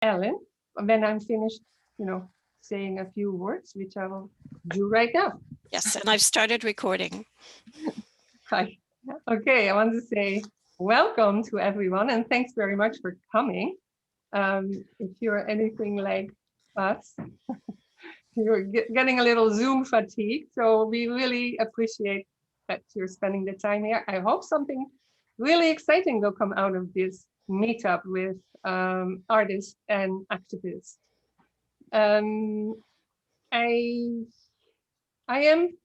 Ellen when I'm finished, saying a few words, which I will do right now. Yes, and I've started recording. Hi. Okay, I want to say welcome to everyone and thanks very much for coming. If you're anything like us, you're getting a little Zoom fatigue, so we really appreciate that you're spending the time here. I hope something really exciting will come out of this meetup with artists and activists. I am,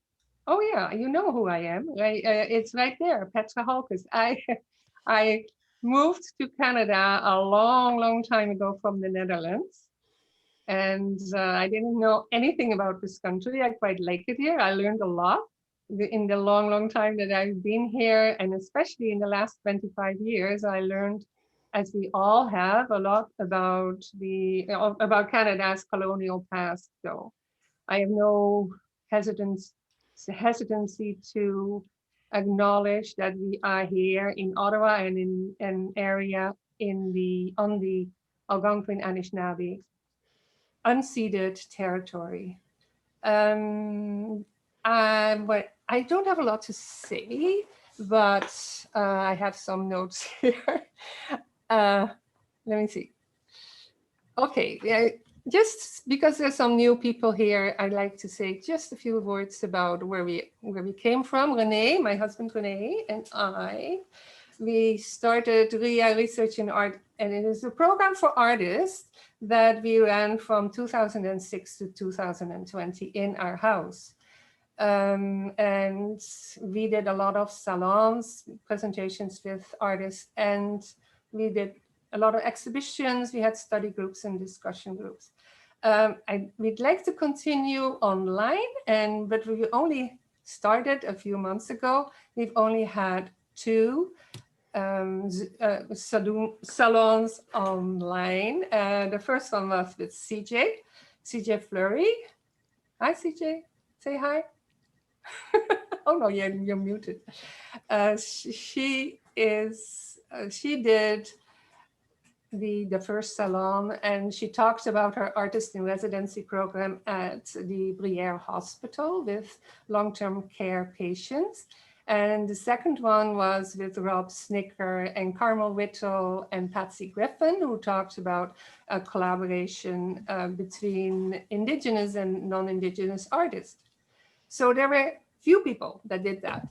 oh yeah, you know who I am, right? It's right there, Petra Halkes. I moved to Canada a long time ago from the Netherlands. And I didn't know anything about this country. I quite like it here. I learned a lot in the long time that I've been here. And especially in the last 25 years, I learned, as we all have, a lot about Canada's colonial past. So I have no hesitancy to acknowledge that we are here in Ottawa and in an area on the Algonquin Anishinaabe unceded territory. But I don't have a lot to say, but I have some notes here. Let me see. Okay, yeah, just because there's some new people here, I'd like to say just a few words about where we came from. René, my husband René, and we started RIA Research in Art, and it is a program for artists that we ran from 2006 to 2020 in our house. And we did a lot of salons, presentations with artists, and we did a lot of exhibitions. We had study groups and discussion groups. We'd like to continue online, but we only started a few months ago. We've only had 2 salons online. The first one was with CJ Fleury. Hi, CJ. Say hi. Oh no, you're muted. She did the first salon, and she talked about her artist in residency program at the Brière Hospital with long-term care patients. And the second one was with Rob Snicker and Carmel Whittle and Patsy Griffin, who talked about a collaboration between Indigenous and non-Indigenous artists. So there were few people that did that.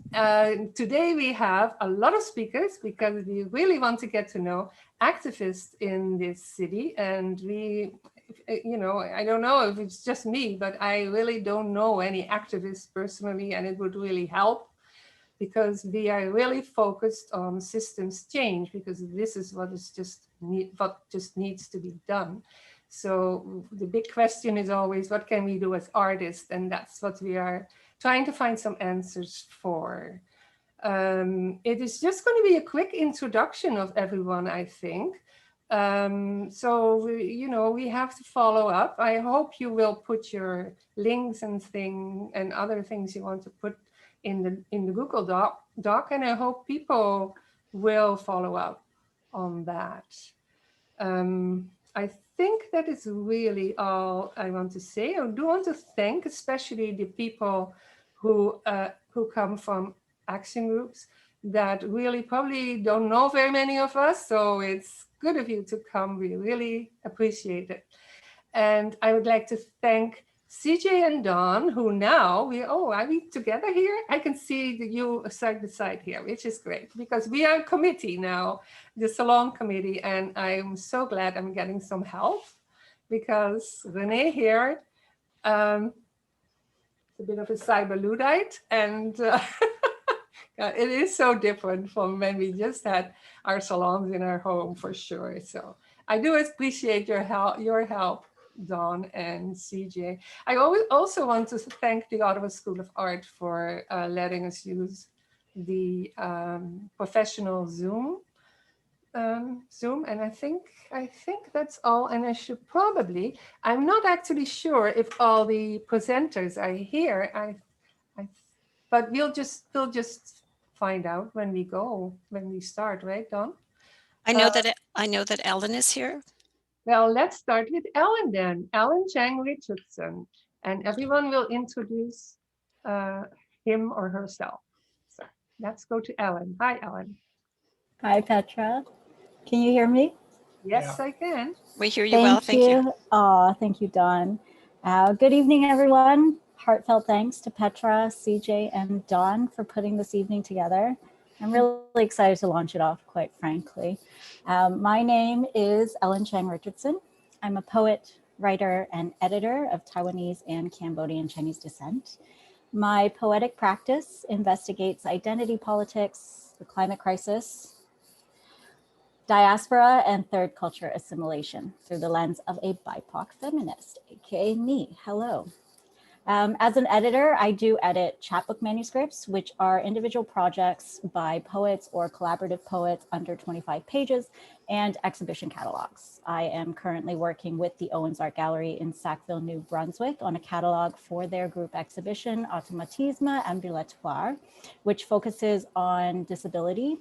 Today we have a lot of speakers because we really want to get to know activists in this city. And we, I don't know if it's just me, but I really don't know any activists personally, and it would really help because we are really focused on systems change, because this is what just needs to be done. So the big question is always, what can we do as artists? And that's what we are trying to find some answers for. It is just going to be a quick introduction of everyone, I think. So, we have to follow up. I hope you will put your links and other things you want to put in the Google Doc, and I hope people will follow up on that. I think that is really all I want to say. I do want to thank especially the people who come from action groups that really probably don't know very many of us. So it's good of you to come. We really appreciate it. And I would like to thank CJ and Dawn, who now are we together here? I can see you side by side here, which is great because we are a committee now, the Salon committee, and I'm so glad I'm getting some help because René here, a bit of a cyber Luddite, and it is so different from when we just had our salons in our home for sure. So I do appreciate your help, Dawn and CJ. I also want to thank the Ottawa School of Art for letting us use the professional Zoom, and I think that's all. And I should probably, I'm not actually sure if all the presenters are here. But we'll just find out when we start, right, Dawn? I know that Ellen is here. Well, let's start with Ellen then. Ellen Chang Richardson, and everyone will introduce him or herself. So let's go to Ellen. Hi, Ellen. Hi, Petra. Can you hear me? Yes, I can. We hear you well, thank you. Thank you, Dawn. Good evening, everyone. Heartfelt thanks to Petra, CJ, and Dawn for putting this evening together. I'm really excited to launch it off, quite frankly. My name is Ellen Chang Richardson. I'm a poet, writer, and editor of Taiwanese and Cambodian Chinese descent. My poetic practice investigates identity politics, the climate crisis, diaspora, and third culture assimilation through the lens of a BIPOC feminist, aka me. Hello. As an editor, I do edit chapbook manuscripts, which are individual projects by poets or collaborative poets under 25 pages, and exhibition catalogs. I am currently working with the Owens Art Gallery in Sackville, New Brunswick on a catalog for their group exhibition, Automatisme Ambulatoire, which focuses on disability.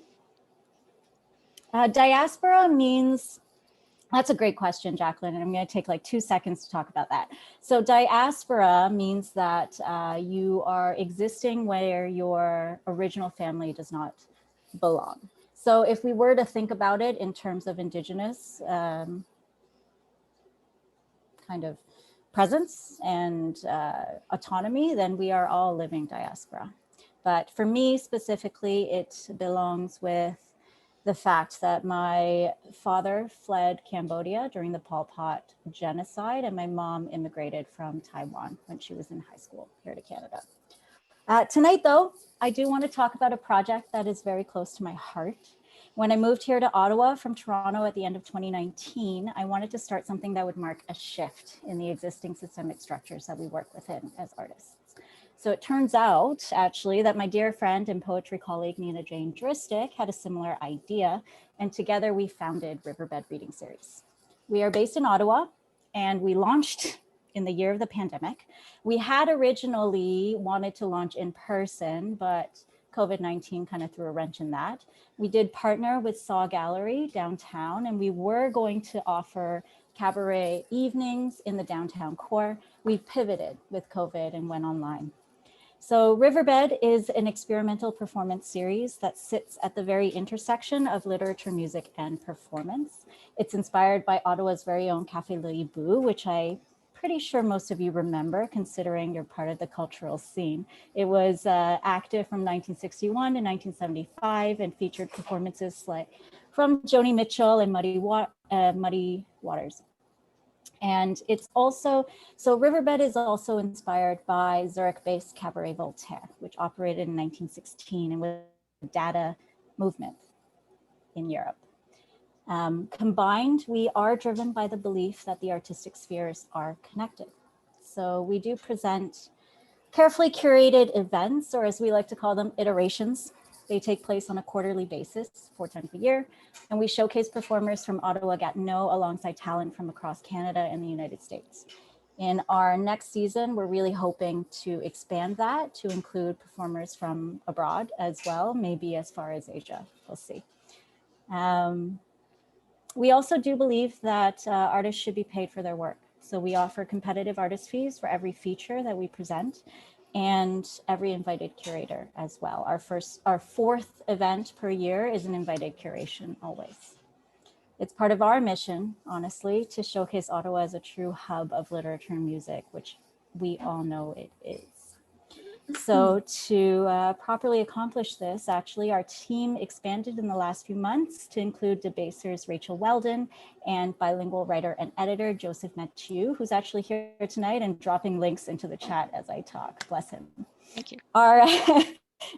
Diaspora means, that's a great question, Jacqueline, and I'm going to take like 2 seconds to talk about that. So diaspora means that you are existing where your original family does not belong. So if we were to think about it in terms of indigenous kind of presence and autonomy, then we are all living diaspora. But for me specifically, it belongs with the fact that my father fled Cambodia during the Pol Pot genocide, and my mom immigrated from Taiwan when she was in high school here to Canada. Tonight, though, I do want to talk about a project that is very close to my heart. When I moved here to Ottawa from Toronto at the end of 2019, I wanted to start something that would mark a shift in the existing systemic structures that we work within as artists. So it turns out, actually, that my dear friend and poetry colleague, Nina Jane Dristic, had a similar idea, and together we founded Riverbed Reading Series. We are based in Ottawa, and we launched in the year of the pandemic. We had originally wanted to launch in person, but COVID-19 kind of threw a wrench in that. We did partner with Saw Gallery downtown, and we were going to offer cabaret evenings in the downtown core. We pivoted with COVID and went online. So Riverbed is an experimental performance series that sits at the very intersection of literature, music, and performance. It's inspired by Ottawa's very own Café Le Hibou, which I'm pretty sure most of you remember, considering you're part of the cultural scene. It was active from 1961 to 1975 and featured performances like from Joni Mitchell and Muddy Waters. And it's also, so Riverbed is also inspired by Zurich-based Cabaret Voltaire, which operated in 1916 and was a dada movement in Europe. Combined, we are driven by the belief that the artistic spheres are connected. So we do present carefully curated events, or as we like to call them, iterations. They take place on a quarterly basis, 4 times a year, and we showcase performers from Ottawa Gatineau alongside talent from across Canada and the United States. In our next season, we're really hoping to expand that to include performers from abroad as well, maybe as far as Asia, we'll see. We also do believe that artists should be paid for their work. So we offer competitive artist fees for every feature that we present, and every invited curator as well. Our fourth event per year is an invited curation always. It's part of our mission, honestly, to showcase Ottawa as a true hub of literature and music, which we all know it is. So to properly accomplish this, actually, our team expanded in the last few months to include debasers Rachel Weldon and bilingual writer and editor Joseph Mathieu, who's actually here tonight and dropping links into the chat as I talk. Bless him. Thank you. Our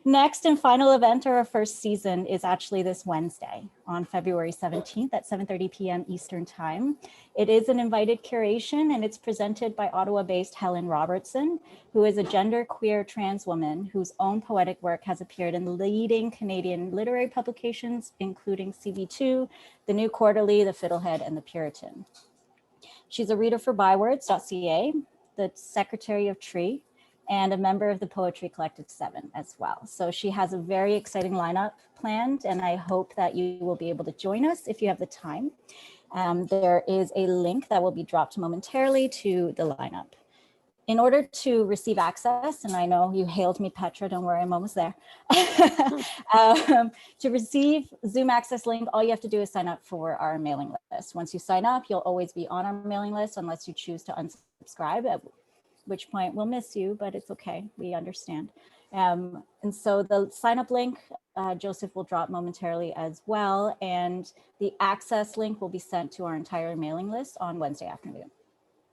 next and final event of our first season is actually this Wednesday on February 17th at 7:30 p.m. Eastern Time. It is an invited curation, and it's presented by Ottawa-based Helen Robertson, who is a genderqueer trans woman whose own poetic work has appeared in leading Canadian literary publications, including CV2, The New Quarterly, The Fiddlehead, and The Puritan. She's a reader for bywords.ca, the secretary of Tree, and a member of the Poetry Collective 7 as well. So she has a very exciting lineup planned, and I hope that you will be able to join us if you have the time. There is a link that will be dropped momentarily to the lineup. In order to receive access, and I know you hailed me, Petra, don't worry, I'm almost there. To receive Zoom access link, all you have to do is sign up for our mailing list. Once you sign up, you'll always be on our mailing list unless you choose to unsubscribe, at which point we'll miss you, but it's okay, we understand. And so the sign up link, Joseph will drop momentarily as well, and the access link will be sent to our entire mailing list on Wednesday afternoon.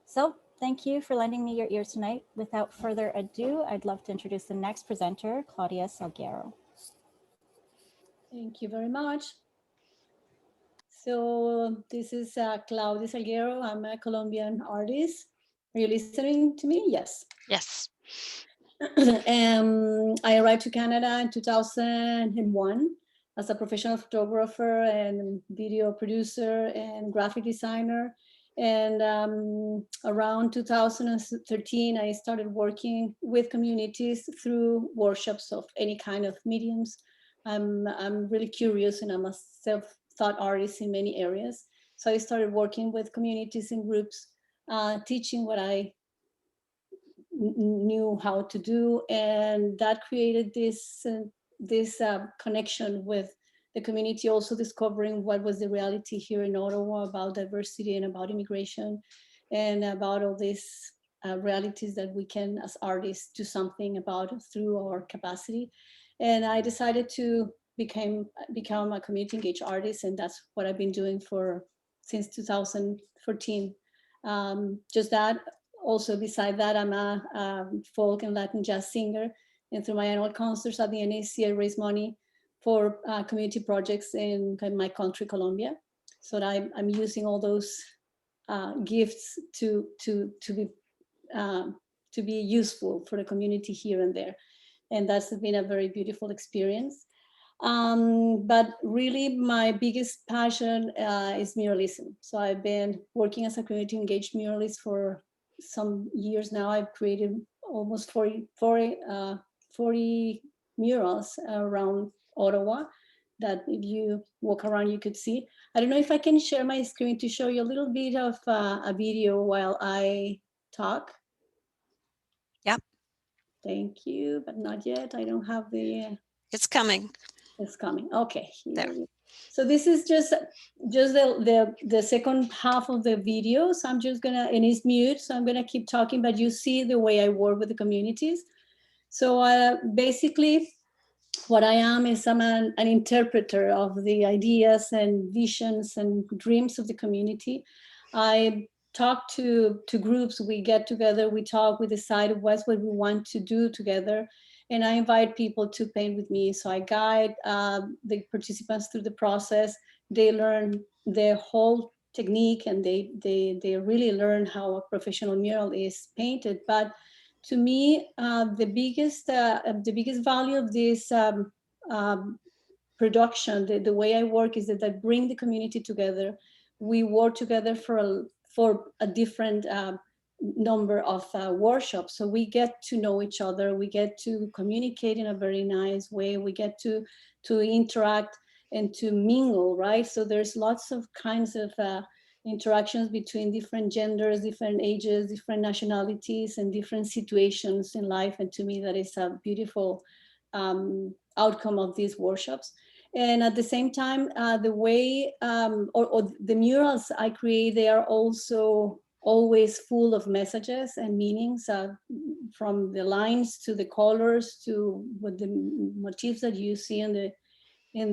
So thank you for lending me your ears tonight. Without further ado, I'd love to introduce the next presenter, Claudia Salguero. Thank you very much. So this is Claudia Salguero. I'm a Colombian artist. Are you listening to me? Yes. Yes. I arrived to Canada in 2001 as a professional photographer and video producer and graphic designer. And around 2013, I started working with communities through workshops of any kind of mediums. I'm really curious, and I'm a self-taught artist in many areas. So I started working with communities and groups, teaching what I knew how to do, and that created this connection with the community, also discovering what was the reality here in Ottawa about diversity and about immigration and about all these realities that we can as artists do something about through our capacity. And I decided to become a community engaged artist, and that's what I've been doing since 2014. Just that. Also, beside that, I'm a folk and Latin jazz singer, and through my annual concerts at the NAC, I raise money for community projects in my country, Colombia. So I'm using all those gifts to be useful for the community here and there, and that's been a very beautiful experience. But really, my biggest passion is muralism. So I've been working as a community engaged muralist for some years now. I've created almost 40 murals around Ottawa that if you walk around, you could see. I don't know if I can share my screen to show you a little bit of a video while I talk. Yep. Thank you, but not yet. I don't have the... It's coming. It's coming. Okay. There. So this is just the second half of the video. So I'm just gonna, and it's mute, so I'm gonna keep talking, but you see the way I work with the communities. So basically what I am is I'm an interpreter of the ideas and visions and dreams of the community. I talk to groups, we get together, we talk, we decide what's what we want to do together. And I invite people to paint with me. So I guide the participants through the process. They learn the whole technique, and they really learn how a professional mural is painted. But to me, the biggest value of this production, the way I work, is that I bring the community together. We work together for a different number of workshops, so we get to know each other, we get to communicate in a very nice way, we get to interact and to mingle, right? So there's lots of kinds of interactions between different genders, different ages, different nationalities, and different situations in life. And to me, that is a beautiful outcome of these workshops. And at the same time, the way or the murals I create, they are also always full of messages and meanings, from the lines to the colors to what the motifs that you see in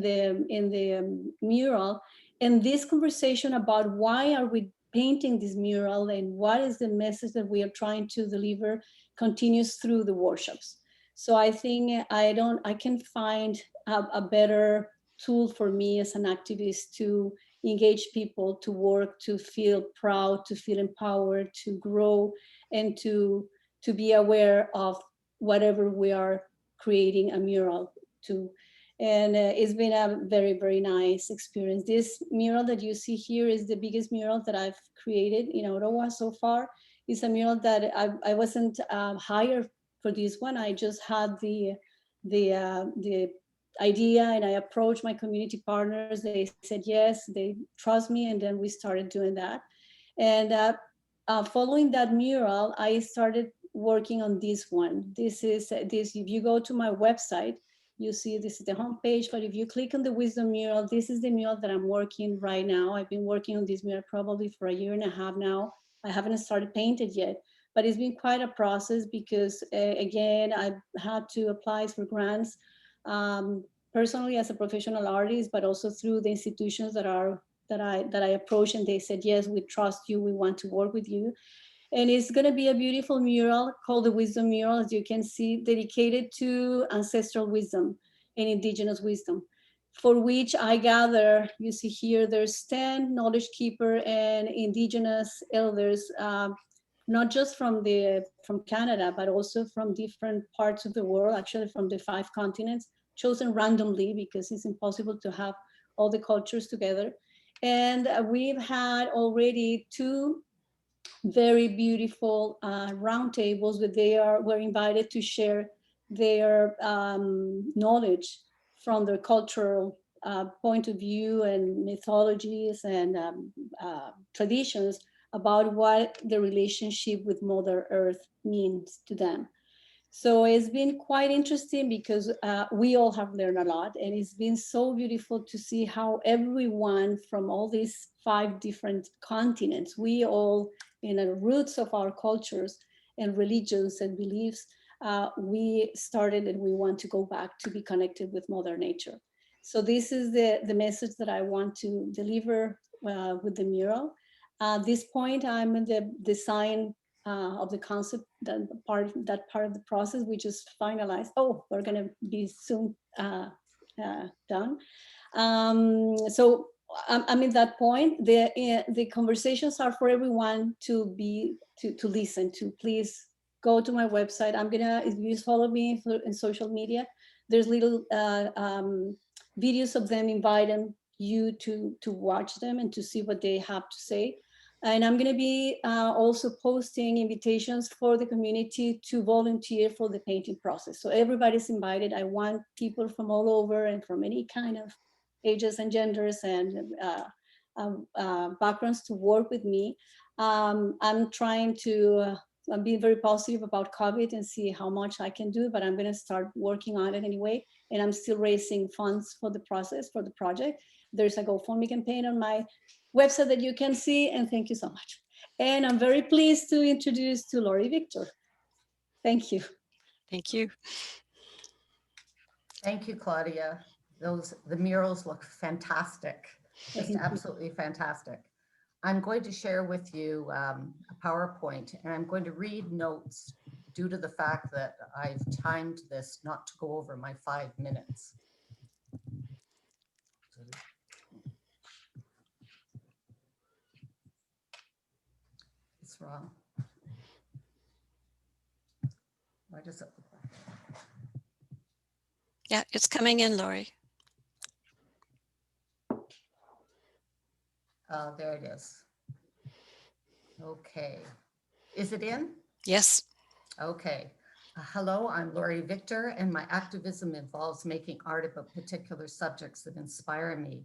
the mural. And this conversation about why are we painting this mural and what is the message that we are trying to deliver continues through the workshops. So I think I can find a better tool for me as an activist to engage people, to work, to feel proud, to feel empowered, to grow, and to be aware of whatever we are creating a mural to. And it's been a very, very nice experience. This mural that you see here is the biggest mural that I've created in Ottawa so far. It's a mural that I wasn't hired for this one. I just had the idea, and I approached my community partners. They said yes, they trust me, and then we started doing that. And following that mural, I started working on this one. This is this. If you go to my website, you see this is the homepage. But if you click on the wisdom mural, this is the mural that I'm working right now. I've been working on this mural probably for 1.5 years now. I haven't started painted yet, but it's been quite a process because again, I've had to apply for grants personally as a professional artist, but also through the institutions that I approached, and they said, yes, we trust you, we want to work with you. And it's going to be a beautiful mural called the Wisdom Mural, as you can see, dedicated to ancestral wisdom and indigenous wisdom, for which I gather, you see here, there's 10 knowledge keeper and indigenous elders, not just from Canada, but also from different parts of the world, actually from the 5 continents, chosen randomly because it's impossible to have all the cultures together. And we've had already 2 very beautiful roundtables where were invited to share their knowledge from their cultural point of view and mythologies and traditions about what the relationship with Mother Earth means to them. So it's been quite interesting because we all have learned a lot, and it's been so beautiful to see how everyone from all these 5 different continents, we all in the roots of our cultures and religions and beliefs, we started and we want to go back to be connected with Mother Nature. So this is the message that I want to deliver with the mural. At this point, I'm in the design of the concept, that part of the process we just finalized. Oh, we're going to be soon done. So I'm in that point. The conversations are for everyone to listen to. Please go to my website. I'm gonna, if you follow me in social media, there's little videos of them inviting you to watch them and to see what they have to say. And I'm going to be also posting invitations for the community to volunteer for the painting process. So everybody's invited. I want people from all over and from any kind of ages and genders and backgrounds to work with me. I'm trying to I'm being very positive about COVID and see how much I can do, but I'm going to start working on it anyway. And I'm still raising funds for the process, for the project. There's a GoFundMe campaign on my website that you can see, and thank you so much. And I'm very pleased to introduce to Lori Victor. Thank you. Thank you. Thank you, Claudia. The murals look fantastic, just absolutely fantastic. I'm going to share with you a PowerPoint, and I'm going to read notes due to the fact that I've timed this not to go over my 5 minutes. It's wrong. Why does it look like that? Yeah, it's coming in, Lori. Oh, there it is. Okay. Is it in? Yes. Okay. Hello, I'm Lori Victor, and my activism involves making art about particular subjects that inspire me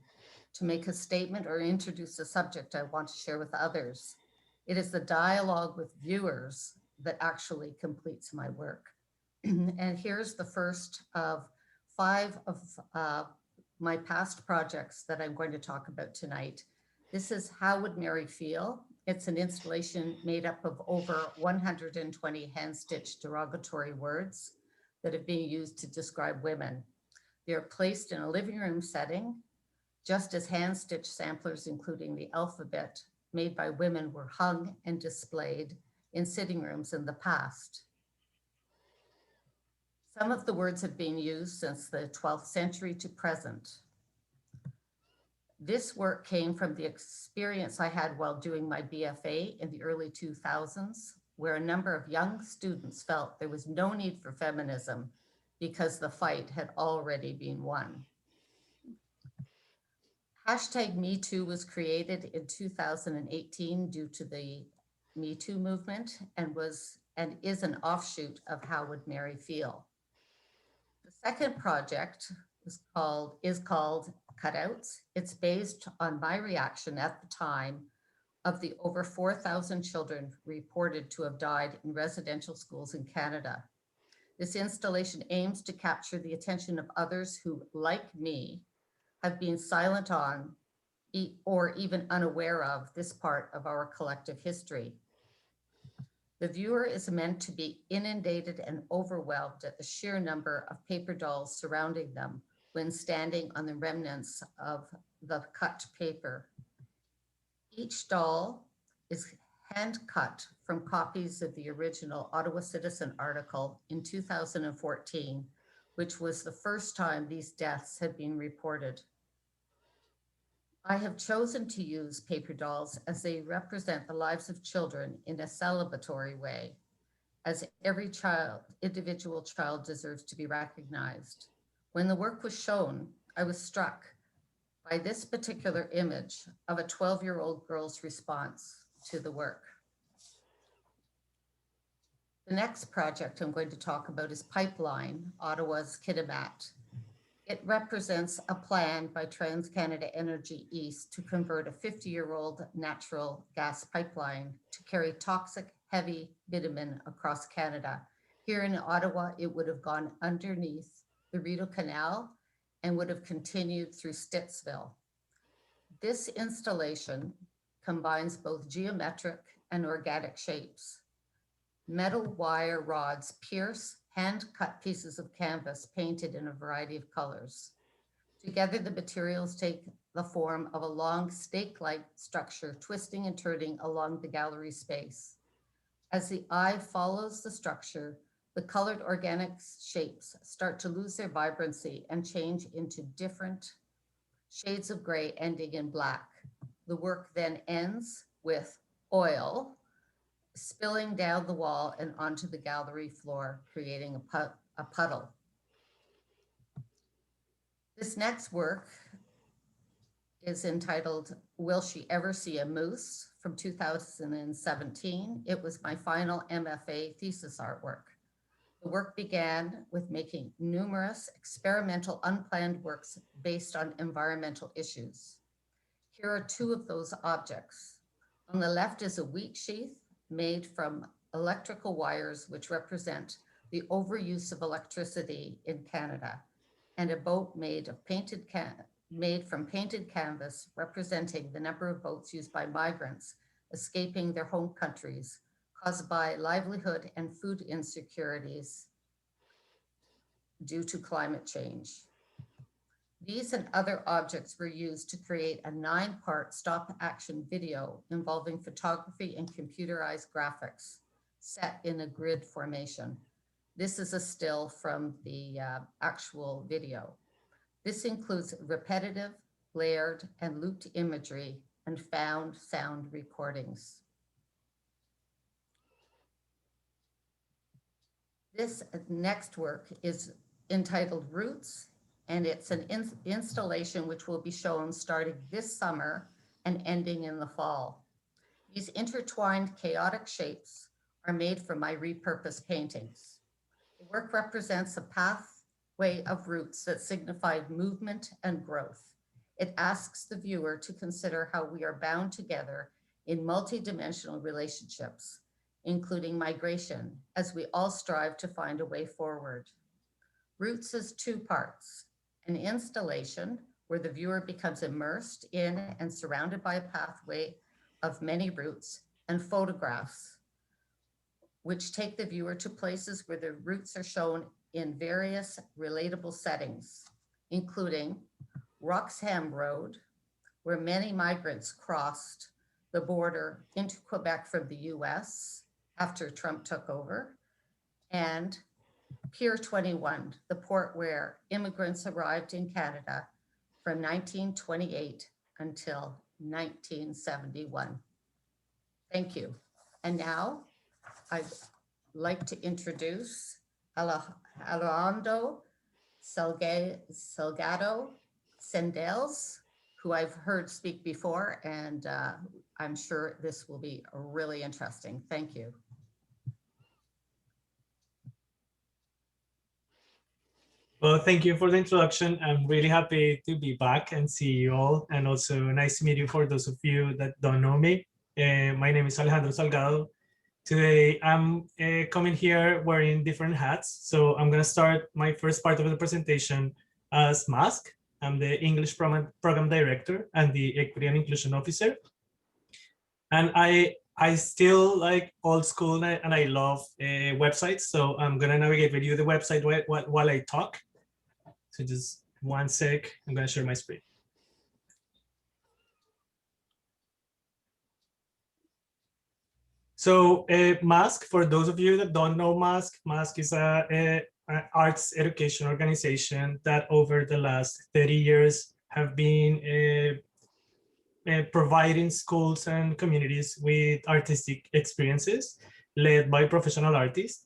to make a statement or introduce a subject I want to share with others. It is the dialogue with viewers that actually completes my work. And here's the first of 5 of my past projects that I'm going to talk about tonight. This is How Would Mary Feel? It's an installation made up of over 120 hand-stitched derogatory words that have been used to describe women. They are placed in a living room setting, just as hand-stitched samplers, including the alphabet, made by women were hung and displayed in sitting rooms in the past. Some of the words have been used since the 12th century to present. This work came from the experience I had while doing my BFA in the early 2000s, where a number of young students felt there was no need for feminism because the fight had already been won. Hashtag #MeToo was created in 2018 due to the Me Too movement and is an offshoot of How Would Mary Feel? The second project is called Cutouts. It's based on my reaction at the time of the over 4,000 children reported to have died in residential schools in Canada. This installation aims to capture the attention of others who, like me, have been silent on or even unaware of this part of our collective history. The viewer is meant to be inundated and overwhelmed at the sheer number of paper dolls surrounding them when standing on the remnants of the cut paper. Each doll is hand cut from copies of the original Ottawa Citizen article in 2014, which was the first time these deaths had been reported. I have chosen to use paper dolls as they represent the lives of children in a celebratory way, as every child, individual child deserves to be recognized. When the work was shown, I was struck by this particular image of a 12-year-old girl's response to the work. The next project I'm going to talk about is Pipeline, Ottawa's Kitimat. It represents a plan by TransCanada Energy East to convert a 50-year-old natural gas pipeline to carry toxic, heavy bitumen across Canada. Here in Ottawa, it would have gone underneath the Rideau Canal and would have continued through Stittsville. This installation combines both geometric and organic shapes. Metal wire rods pierce hand-cut pieces of canvas painted in a variety of colors. Together, the materials take the form of a long stake-like structure twisting and turning along the gallery space. As the eye follows the structure, the colored organic shapes start to lose their vibrancy and change into different shades of gray ending in black. The work then ends with oil spilling down the wall and onto the gallery floor, creating a puddle. This next work is entitled, Will She Ever See a Moose? From 2017. It was my final MFA thesis artwork. The work began with making numerous experimental unplanned works based on environmental issues. Here are two of those objects. On the left is a wheat sheath made from electrical wires, which represent the overuse of electricity in Canada, and a boat made from painted canvas, representing the number of boats used by migrants escaping their home countries, caused by livelihood and food insecurities due to climate change. These and other objects were used to create a 9-part stop-action video involving photography and computerized graphics set in a grid formation. This is a still from the actual video. This includes repetitive, layered, and looped imagery and found sound recordings. This next work is entitled Roots, and it's an installation which will be shown starting this summer and ending in the fall. These intertwined chaotic shapes are made from my repurposed paintings. The work represents a pathway of roots that signified movement and growth. It asks the viewer to consider how we are bound together in multidimensional relationships, including migration, as we all strive to find a way forward. Roots is 2 parts, an installation where the viewer becomes immersed in and surrounded by a pathway of many roots, and photographs, which take the viewer to places where the roots are shown in various relatable settings, including Roxham Road, where many migrants crossed the border into Quebec from the US after Trump took over, and Pier 21, the port where immigrants arrived in Canada from 1928 until 1971. Thank you. And now I'd like to introduce Alejandro Salgado Cendales, who I've heard speak before, and I'm sure this will be really interesting. Thank you. Well, thank you for the introduction. I'm really happy to be back and see you all. And also nice to meet you for those of you that don't know me. My name is Alejandro Salgado. Today, I'm coming here wearing different hats. So I'm going to start my first part of the presentation as MASC. I'm the English program director and the Equity and Inclusion Officer. And I still like old school and I love websites. So I'm going to navigate with you the website while I talk. So just one sec, I'm going to share my screen. So MASC, for those of you that don't know MASC, MASC is an arts education organization that over the last 30 years have been providing schools and communities with artistic experiences led by professional artists.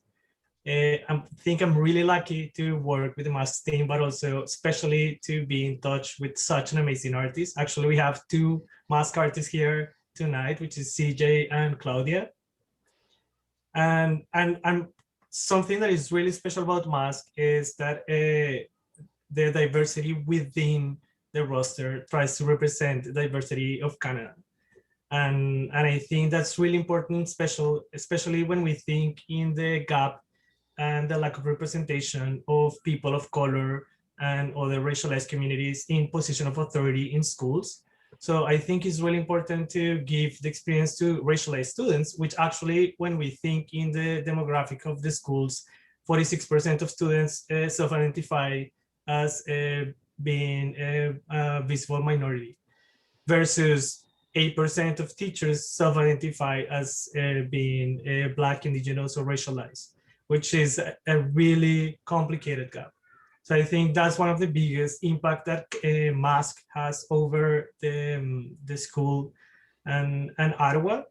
I think I'm really lucky to work with the MASC team, but also especially to be in touch with such an amazing artist. Actually, we have two MASC artists here tonight, which is CJ and Claudia. And something that is really special about MASC is that the diversity within the roster tries to represent the diversity of Canada. And I think that's really important, especially when we think in the gap and the lack of representation of people of color and other racialized communities in position of authority in schools. So I think it's really important to give the experience to racialized students, which actually, when we think in the demographic of the schools, 46% of students self-identify as being a visible minority versus 8% of teachers self-identify as being Black, Indigenous, or racialized, which is a really complicated gap. So I think that's one of the biggest impact that MASC has over the school and Ottawa.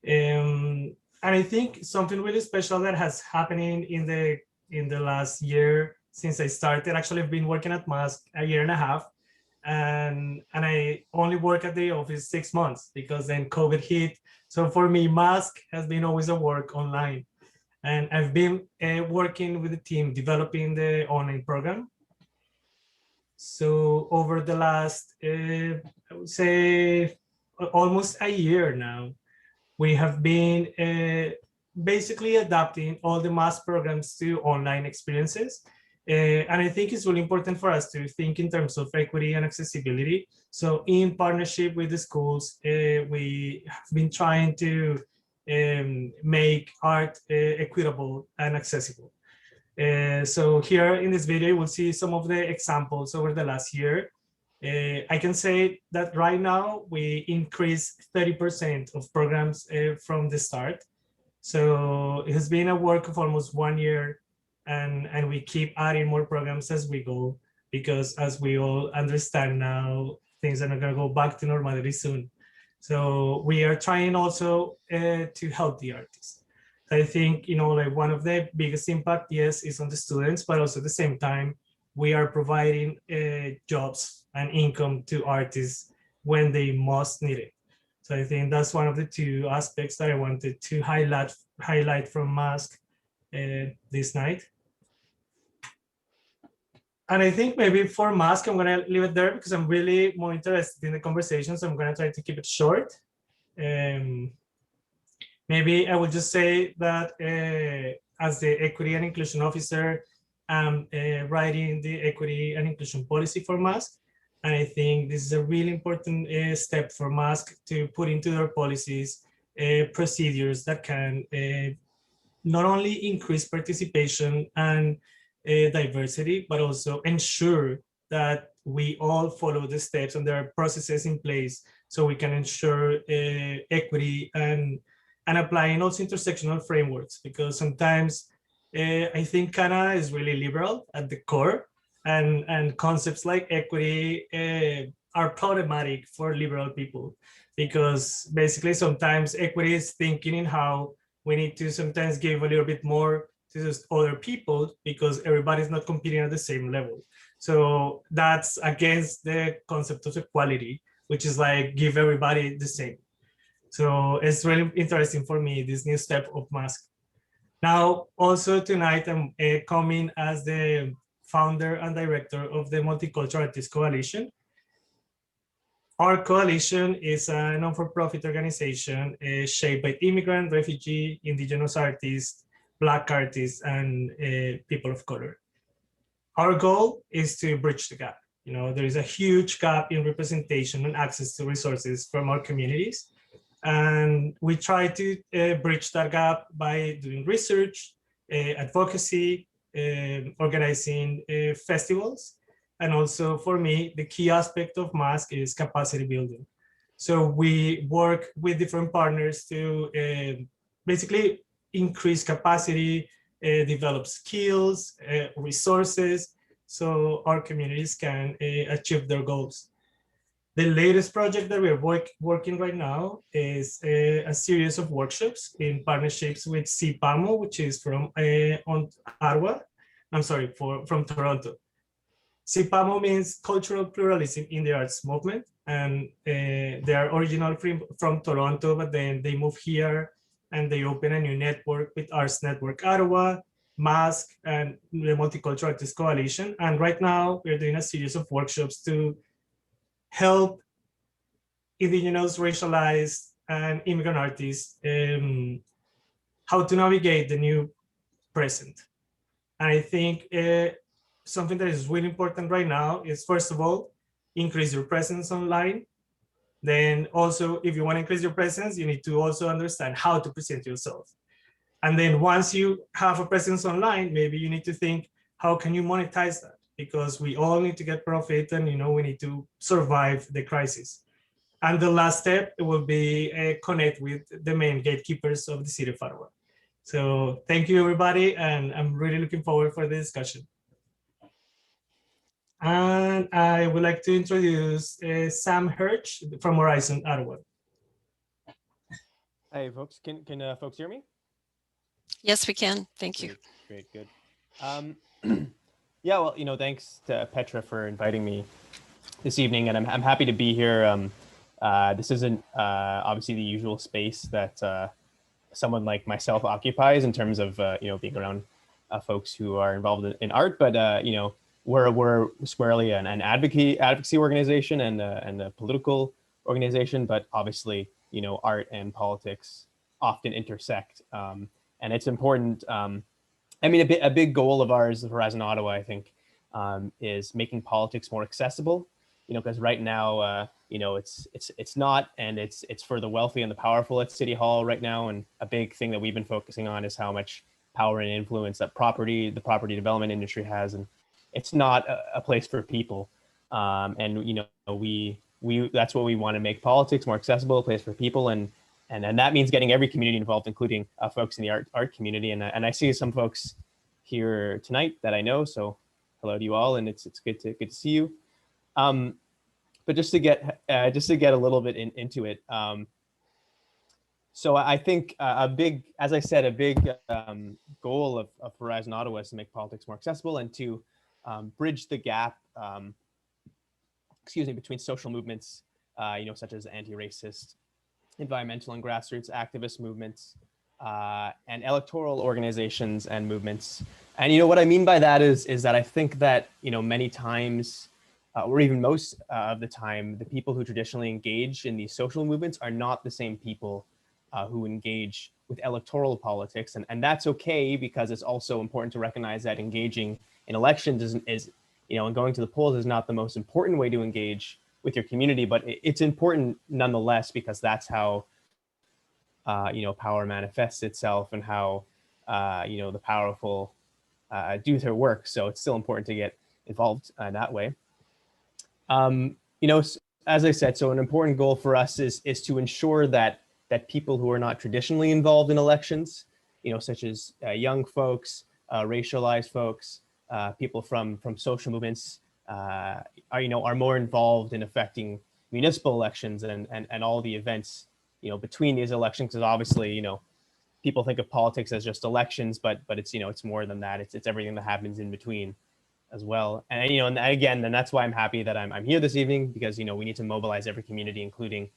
And I think something really special that has happening in the last year since I started. Actually, I've been working at MASC a year and a half, and I only work at the office 6 months because then COVID hit. So for me, MASC has been always a work online. And I've been working with the team developing the online program. So over the last, I would say, almost a year now, we have been basically adapting all the MASC programs to online experiences. And I think it's really important for us to think in terms of equity and accessibility. So in partnership with the schools, we have been trying to make art equitable and accessible. So here in this video, we'll see some of the examples over the last year. I can say that right now we increased 30% of programs from the start. So it has been a work of almost 1 year, and we keep adding more programs as we go, because as we all understand now, things are not going to go back to normality soon. So we are trying also to help the artists. I think, like one of the biggest impact, yes, is on the students, but also at the same time, we are providing jobs and income to artists when they most need it. So I think that's one of the two aspects that I wanted to highlight from MASC this night. And I think maybe for MASC, I'm going to leave it there because I'm really more interested in the conversation. So I'm going to try to keep it short. Maybe I will just say that as the Equity and Inclusion Officer, I'm writing the Equity and Inclusion Policy for MASC. And I think this is a really important step for MASC to put into their policies procedures that can not only increase participation and diversity, but also ensure that we all follow the steps and there are processes in place so we can ensure equity and applying also intersectional frameworks, because sometimes I think Canada is really liberal at the core, and concepts like equity are problematic for liberal people, because basically sometimes equity is thinking in how we need to sometimes give a little bit more to just other people because everybody's not competing at the same level. So that's against the concept of equality, which is like give everybody the same. So it's really interesting for me, this new step of MASC. Now, also tonight, I'm coming as the founder and director of the Multicultural Artists Coalition. Our coalition is a non-for-profit organization shaped by immigrant, refugee, indigenous artists, Black artists, and people of color. Our goal is to bridge the gap. You know, there is a huge gap in representation and access to resources from our communities. And we try to bridge that gap by doing research, advocacy, organizing festivals. And also for me, the key aspect of MASC is capacity building. So we work with different partners to basically increase capacity, develop skills, resources, so our communities can achieve their goals. The latest project that we're working right now is a series of workshops in partnerships with CPAMO, which is from Ottawa. I'm sorry, from Toronto. CPAMO means Cultural Pluralism in the Arts Movement, and they are originally from Toronto, but then they moved here and they open a new network with Arts Network Ottawa, MASC, and the Multicultural Artists Coalition. And right now we're doing a series of workshops to help indigenous, racialized, and immigrant artists how to navigate the new present. And I think something that is really important right now is, first of all, increase your presence online. Then also, if you want to increase your presence, you need to also understand how to present yourself. And then once you have a presence online, maybe you need to think, how can you monetize that? Because we all need to get profit, and we need to survive the crisis. And the last step will be connect with the main gatekeepers of the city of Ottawa. So thank you, everybody, and I'm really looking forward for the discussion. And I would like to introduce Sam Hersch from Horizon Ottawa. Hey, folks, can folks hear me? Yes, we can. Thank you. Great, good. Yeah, well, thanks to Petra for inviting me this evening, and I'm happy to be here. This isn't obviously the usual space that someone like myself occupies in terms of being around folks who are involved in art, but we're squarely an advocacy organization and a political organization, but obviously art and politics often intersect, and it's important. I mean, a big goal of ours, of Horizon Ottawa, I think, is making politics more accessible. Because right now, it's not, and it's for the wealthy and the powerful at City Hall right now. And a big thing that we've been focusing on is how much power and influence that the property development industry has, and it's not a place for people. And we that's what we want to make politics more accessible, a place for people, and that means getting every community involved, including folks in the art community. And I see some folks here tonight that I know, so hello to you all, and it's good to see you. But just to get a little bit into it, so I think a big goal of Horizon Ottawa is to make politics more accessible and to bridge the gap, between social movements, such as anti-racist, environmental and grassroots activist movements, and electoral organizations and movements. And what I mean by that is that I think that many times, or even most of the time, the people who traditionally engage in these social movements are not the same people who engage with electoral politics, and that's okay, because it's also important to recognize that engaging in elections and going to the polls is not the most important way to engage with your community, but it's important nonetheless, because that's how power manifests itself, and how the powerful do their work. So it's still important to get involved that way. As I said, so an important goal for us is to ensure that people who are not traditionally involved in elections, such as young folks, racialized folks, people from social movements, are more involved in affecting municipal elections and all the events between these elections. Because obviously people think of politics as just elections, but it's more than that. It's everything that happens in between as well. And and again, and that's why I'm happy that I'm here this evening, because we need to mobilize every community, including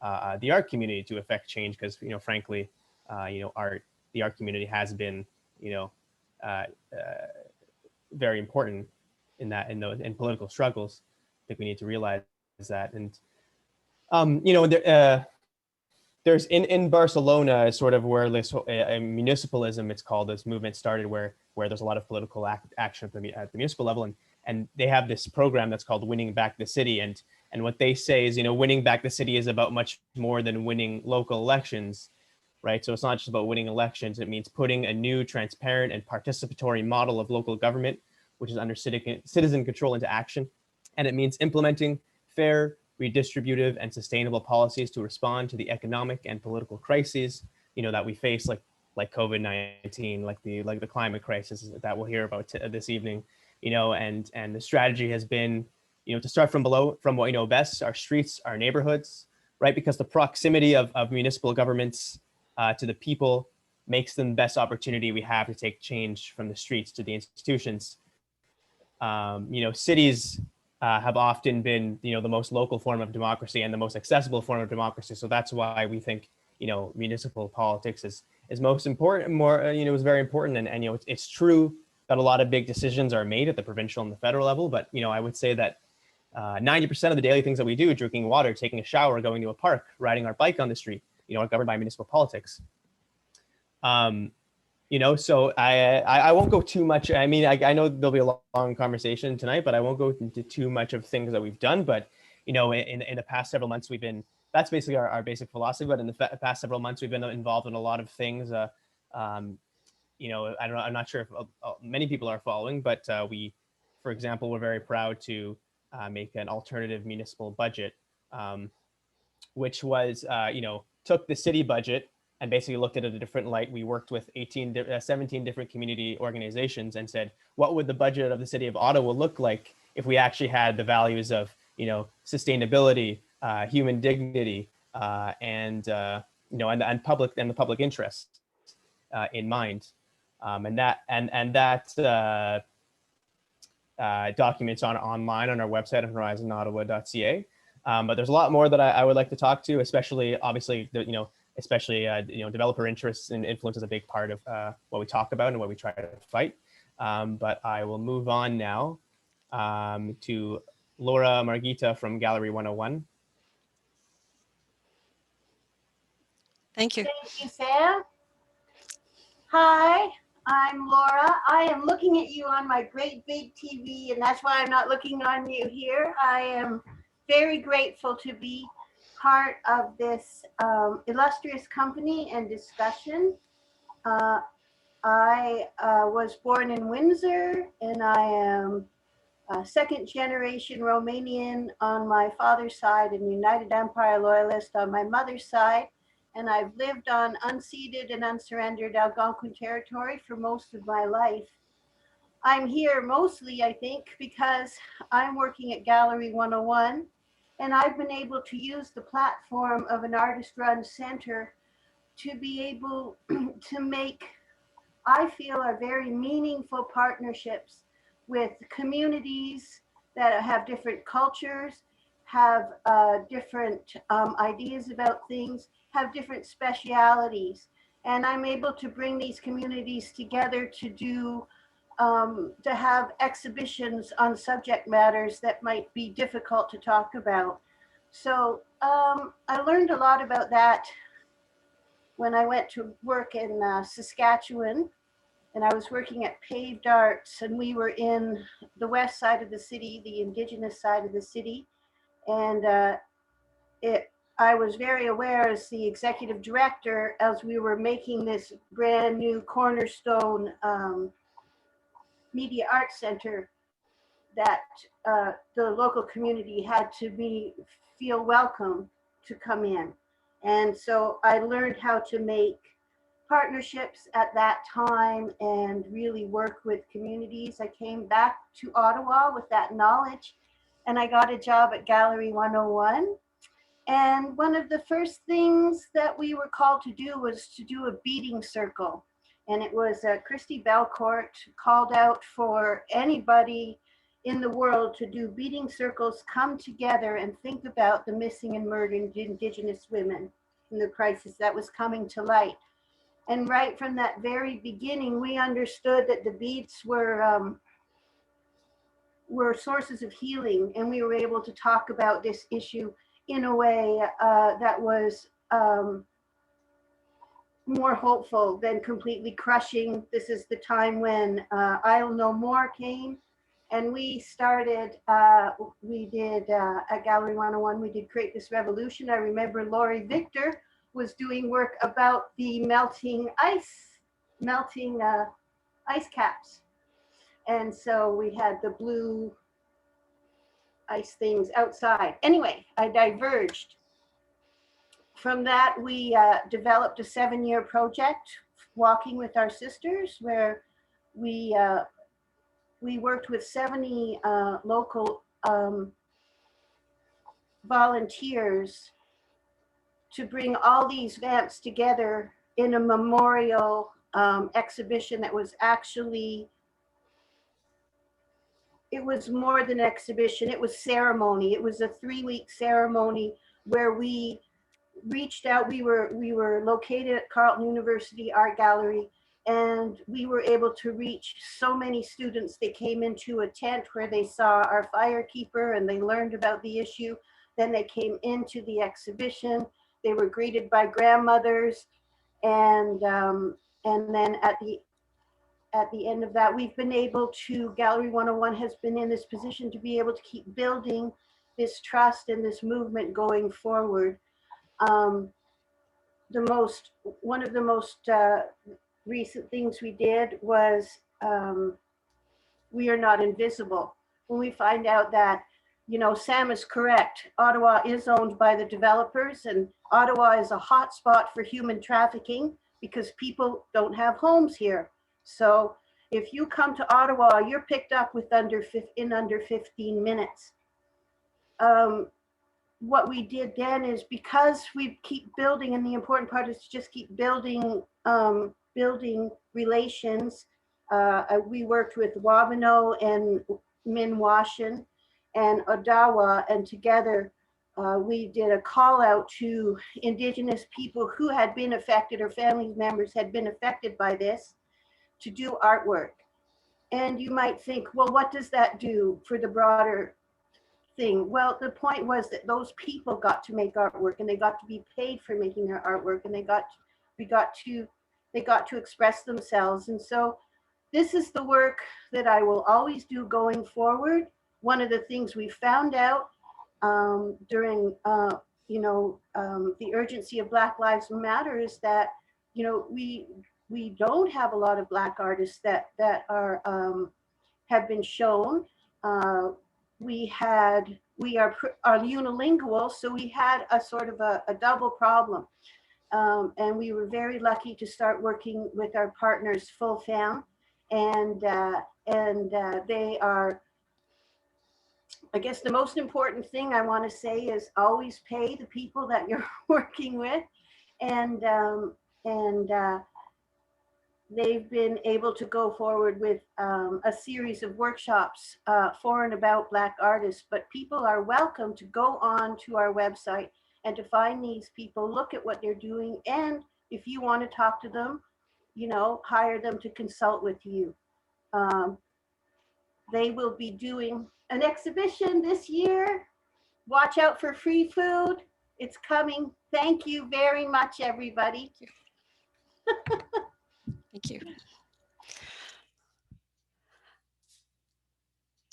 the art community, to affect change. Because frankly, the art community has been very important in that, in political struggles. I think we need to realize that. And, you know, there's in Barcelona, sort of where this municipalism, it's called, this movement started, where there's a lot of political action at the municipal level, and they have this program that's called Winning Back the City, and what they say is, you know, winning back the city is about much more than winning local elections, right? So it's not just about winning elections. It means putting a new, transparent, and participatory model of local government, which is under citizen control, into action, and it means implementing fair, redistributive, and sustainable policies to respond to the economic and political crises, you know, that we face, like COVID-19, like the climate crisis that we'll hear about this evening, you know, and the strategy has been, you know, to start from below, from what we know best, our streets, our neighborhoods, right? Because the proximity of municipal governments to the people makes them the best opportunity we have to take change from the streets to the institutions. You know, cities have often been, you know, the most local form of democracy and the most accessible form of democracy. So that's why we think, you know, municipal politics is most important, you know, is very important. And you know, it's true that a lot of big decisions are made at the provincial and the federal level. But, you know, I would say that 90% of the daily things that we do, drinking water, taking a shower, going to a park, riding our bike on the street, you know, are governed by municipal politics. You know, so I won't go too much. I mean, I know there'll be a long conversation tonight, but I won't go into too much of things that we've done. But, you know, in the past several months, that's basically our basic philosophy. But in the past several months, we've been involved in a lot of things. You know, I'm not sure if many people are following, but we, for example, we're very proud to make an alternative municipal budget, which was, you know, took the city budget and basically looked at it a different light. We worked with 17 different community organizations and said, what would the budget of the city of Ottawa look like if we actually had the values of, you know, sustainability, human dignity, and you know, and the public interest in mind, and that documents online on our website on horizonottawa.ca. But there's a lot more that I would like to talk to, especially, obviously, you know, developer interests and influence is a big part of what we talk about and what we try to fight. But I will move on now to Laura Margita from Gallery 101. Thank you. Thank you, Sam. Hi, I'm Laura. I am looking at you on my great big TV, and that's why I'm not looking on you here. I am very grateful to be part of this illustrious company and discussion. I was born in Windsor, and I am second generation Romanian on my father's side and United Empire Loyalist on my mother's side. And I've lived on unceded and unsurrendered Algonquin territory for most of my life. I'm here mostly, I think, because I'm working at Gallery 101, and I've been able to use the platform of an artist-run center to be able to make, I feel, are very meaningful partnerships with communities that have different cultures, have different ideas about things, have different specialities. And I'm able to bring these communities together to do, to have exhibitions on subject matters that might be difficult to talk about. So I learned a lot about that when I went to work in Saskatchewan, and I was working at Paved Arts, and we were in the west side of the city, the Indigenous side of the city. And I was very aware as the executive director, as we were making this brand new cornerstone media arts center, that the local community had to feel welcome to come in. And so I learned how to make partnerships at that time and really work with communities. I came back to Ottawa with that knowledge, and I got a job at Gallery 101. And one of the first things that we were called to do was to do a beading circle. And it was Christy Belcourt called out for anybody in the world to do beading circles, come together and think about the missing and murdered Indigenous women in the crisis that was coming to light. And right from that very beginning, we understood that the beads were were sources of healing, and we were able to talk about this issue in a way that was more hopeful than completely crushing. This is the time when I'll No More came, and we started, we did at Gallery 101, we did Create This Revolution. I remember Laurie Victor was doing work about the melting ice caps. And so we had the blue ice things outside. Anyway, I diverged. From that, we developed a 7-year project, Walking with Our Sisters, where we worked with 70 local volunteers to bring all these vamps together in a memorial exhibition that was actually, it was more than exhibition, it was ceremony. It was a 3-week ceremony where we reached out. We were located at Carleton University Art Gallery, and we were able to reach so many students. They came into a tent where they saw our firekeeper and they learned about the issue. Then they came into the exhibition. They were greeted by grandmothers, and then at the end of that, we've been able to, Gallery 101 has been in this position to be able to keep building this trust and this movement going forward. One of the most recent things we did was We Are Not Invisible. When we find out that, you know, Sam is correct, Ottawa is owned by the developers, and Ottawa is a hot spot for human trafficking because people don't have homes here. So if you come to Ottawa, you're picked up with in under 15 minutes. What we did then is, because we keep building, and the important part is to just keep building, building relations. We worked with Wabano and Minwashin and Ottawa, and together we did a call out to Indigenous people who had been affected, or family members had been affected by this, to do artwork. And you might think, well, what does that do for the broader thing? Well, the point was that those people got to make artwork, and they got to be paid for making their artwork, and they got to express themselves. And so this is the work that I will always do going forward. One of the things we found out during the urgency of Black Lives Matter is that, you know, we don't have a lot of Black artists that are have been shown. We are unilingual, so we had a sort of a double problem. And we were very lucky to start working with our partners, Full Fam, and they are, I guess the most important thing I want to say is always pay the people that you're working with. And they've been able to go forward with a series of workshops for and about Black artists, but people are welcome to go on to our website and to find these people, look at what they're doing, and if you want to talk to them, you know, hire them to consult with you. They will be doing an exhibition this year. Watch out for free food. It's coming. Thank you very much, everybody. Thank you.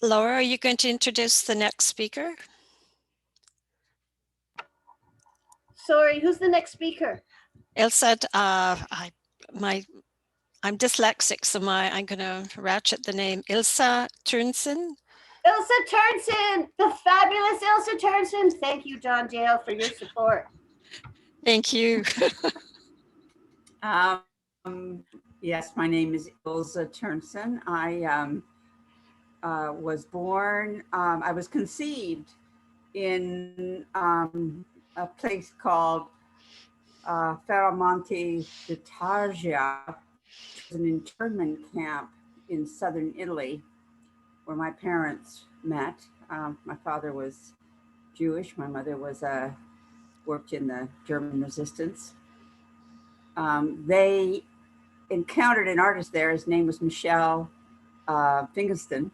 Laura, are you going to introduce the next speaker? Sorry, who's the next speaker? Ilse, I'm dyslexic, so I'm going to ratchet the name. Ilse Turnsen. Ilse Turnsen, the fabulous Ilse Turnsen. Thank you, John Jale, for your support. Thank you. Yes, my name is Ilse Turnsen. I was born, I was conceived in a place called Ferramonte d'Argia, which was an internment camp in southern Italy, where my parents met. My father was Jewish. My mother was worked in the German resistance. They encountered an artist there. His name was Michel Finkelstein.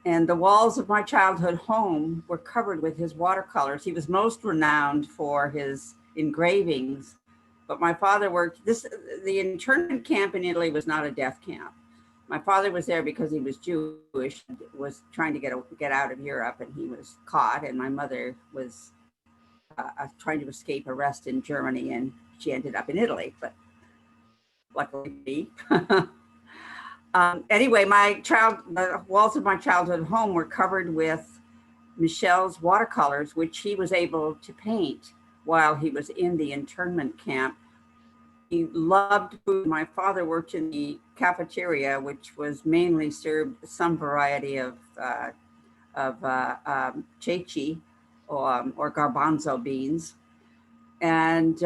And the walls of my childhood home were covered with his watercolors. He was most renowned for his engravings, but my father worked the internment camp in Italy was not a death camp. My father was there because he was Jewish, was trying to get out of Europe, and he was caught. And my mother was trying to escape arrest in Germany, and she ended up in Italy. But luckily, anyway, the walls of my childhood home were covered with Michel's watercolors, which he was able to paint while he was in the internment camp. He loved food. My father worked in the cafeteria, which was mainly served some variety of ceci or garbanzo beans. And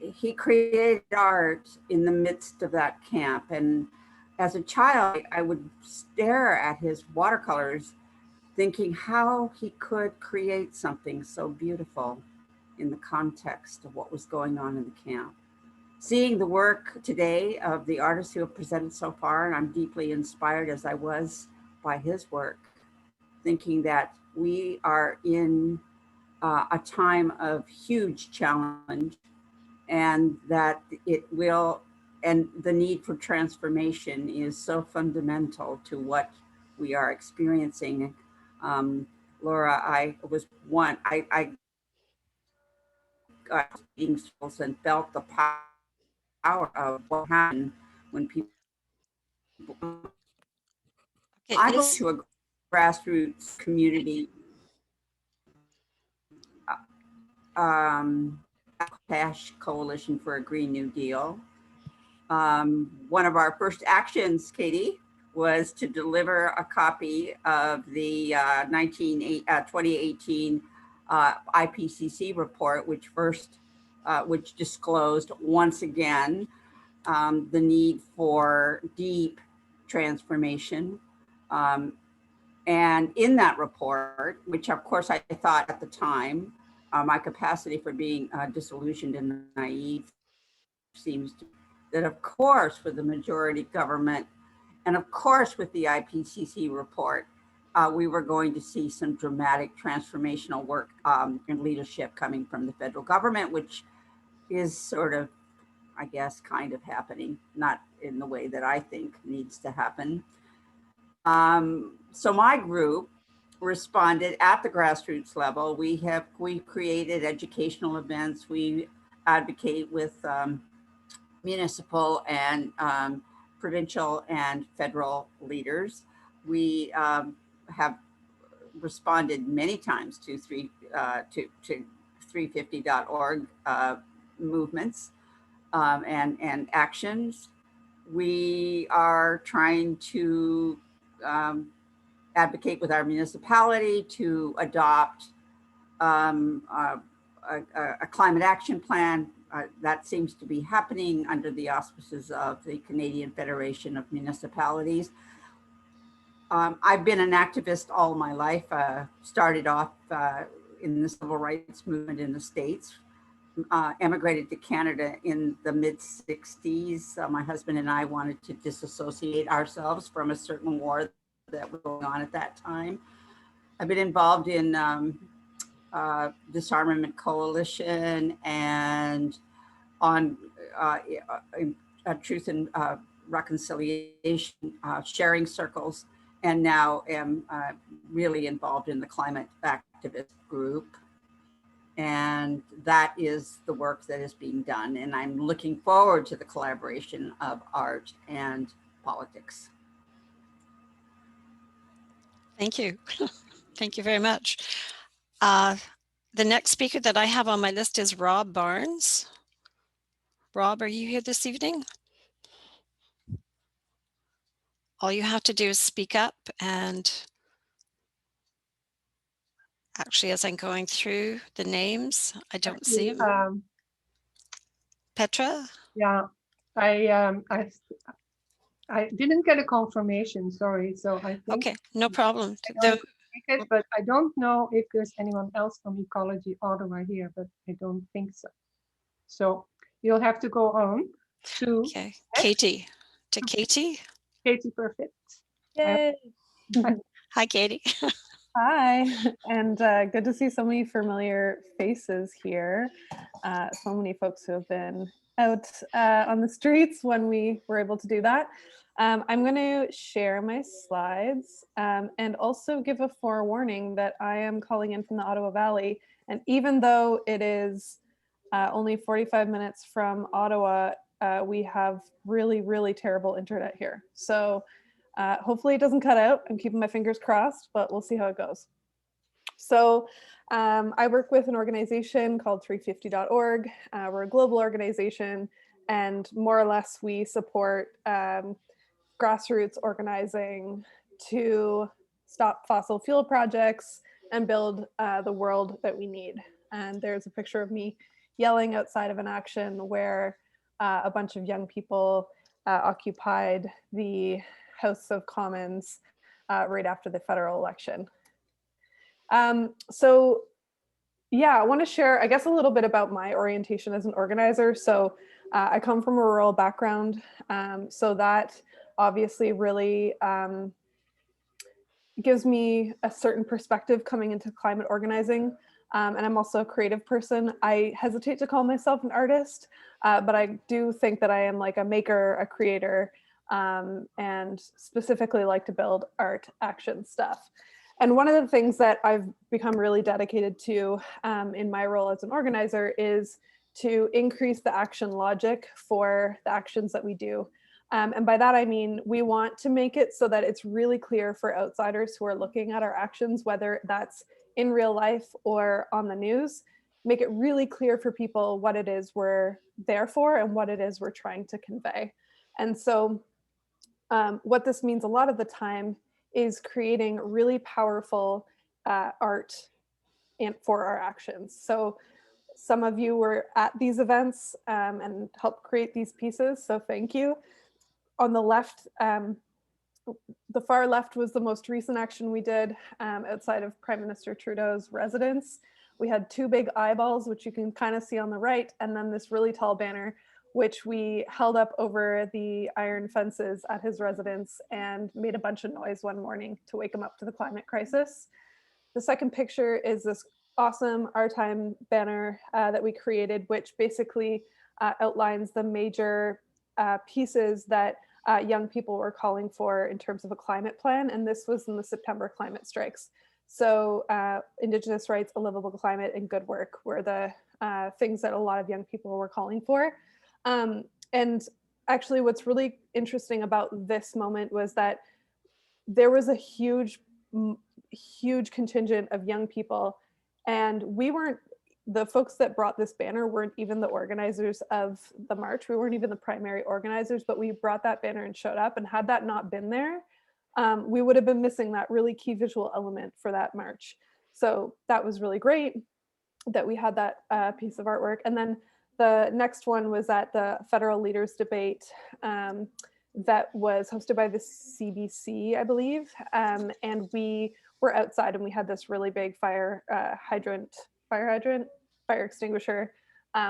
he created art in the midst of that camp. And as a child, I would stare at his watercolors, thinking how he could create something so beautiful in the context of what was going on in the camp. Seeing the work today of the artists who have presented so far, and I'm deeply inspired as I was by his work, thinking that we are in a time of huge challenge, and that and the need for transformation is so fundamental to what we are experiencing. Laura, I got meetings and felt the power of what happened when people. Okay, I go to a grassroots community, Pêche Coalition for a Green New Deal. One of our first actions, Katie, was to deliver a copy of the 2018 IPCC report, which disclosed once again the need for deep transformation. And in that report, which of course I thought at the time, my capacity for being disillusioned and naive seems to, that of course for the majority government, and of course with the IPCC report, we were going to see some dramatic transformational work and leadership coming from the federal government, which is sort of, I guess, kind of happening, not in the way that I think needs to happen. So my group responded at the grassroots level. We created educational events. We advocate with municipal and provincial and federal leaders. We have responded many times to 350.org movements and actions. We are trying to advocate with our municipality to adopt a climate action plan that seems to be happening under the auspices of the Canadian Federation of Municipalities. I've been an activist all my life, started off in the civil rights movement in the States, emigrated to Canada in the mid-60s. My husband and I wanted to disassociate ourselves from a certain war that was going on at that time. I've been involved in Disarmament Coalition and on Truth and Reconciliation sharing circles, and now am really involved in the climate activist group. And that is the work that is being done. And I'm looking forward to the collaboration of art and politics. Thank you. Thank you very much. The next speaker that I have on my list is Rob Barnes. Rob, are you here this evening? All you have to do is speak up, and actually, as I'm going through the names, I don't see him. Petra? Yeah, I didn't get a confirmation, sorry. So I think Okay, no problem. but I don't know if there's anyone else from Ecology Ottawa here, but I don't think so. So you'll have to go on to okay, Katie. To Katie. Katie Perfitt. Yay. Hi, Katie. Hi, and good to see so many familiar faces here. So many folks who have been out on the streets when we were able to do that. I'm going to share my slides and also give a forewarning that I am calling in from the Ottawa Valley. And even though it is only 45 minutes from Ottawa, we have really, really terrible internet here. So hopefully it doesn't cut out. I'm keeping my fingers crossed, but we'll see how it goes. So I work with an organization called 350.org. We're a global organization, and more or less we support grassroots organizing to stop fossil fuel projects and build the world that we need. And there's a picture of me yelling outside of an action where a bunch of young people occupied the House of Commons right after the federal election. So yeah, I want to share, I guess, a little bit about my orientation as an organizer. So I come from a rural background, so that obviously really gives me a certain perspective coming into climate organizing. And I'm also a creative person. I hesitate to call myself an artist, but I do think that I am like a maker, a creator, and specifically like to build art action stuff. And one of the things that I've become really dedicated to in my role as an organizer is to increase the action logic for the actions that we do. And by that, I mean, we want to make it so that it's really clear for outsiders who are looking at our actions, whether that's in real life or on the news, make it really clear for people what it is we're there for and what it is we're trying to convey. And so what this means a lot of the time is creating really powerful art for our actions. So some of you were at these events and helped create these pieces, so thank you. On the left, the far left was the most recent action we did outside of Prime Minister Trudeau's residence. We had two big eyeballs, which you can kind of see on the right, and then this really tall banner, which we held up over the iron fences at his residence and made a bunch of noise one morning to wake him up to the climate crisis. The second picture is this awesome Our Time banner that we created, which basically outlines the major pieces that young people were calling for in terms of a climate plan. And this was in the September climate strikes. So Indigenous rights, a livable climate, and good work were the things that a lot of young people were calling for. And actually what's really interesting about this moment was that there was a huge contingent of young people, and we weren't, the folks that brought this banner weren't even the organizers of the march. We weren't even the primary organizers, but we brought that banner and showed up, and had that not been there, we would have been missing that really key visual element for that march. So that was really great that we had that piece of artwork. And then the next one was at the federal leaders debate that was hosted by the CBC, I believe. And we were outside and we had this really big fire extinguisher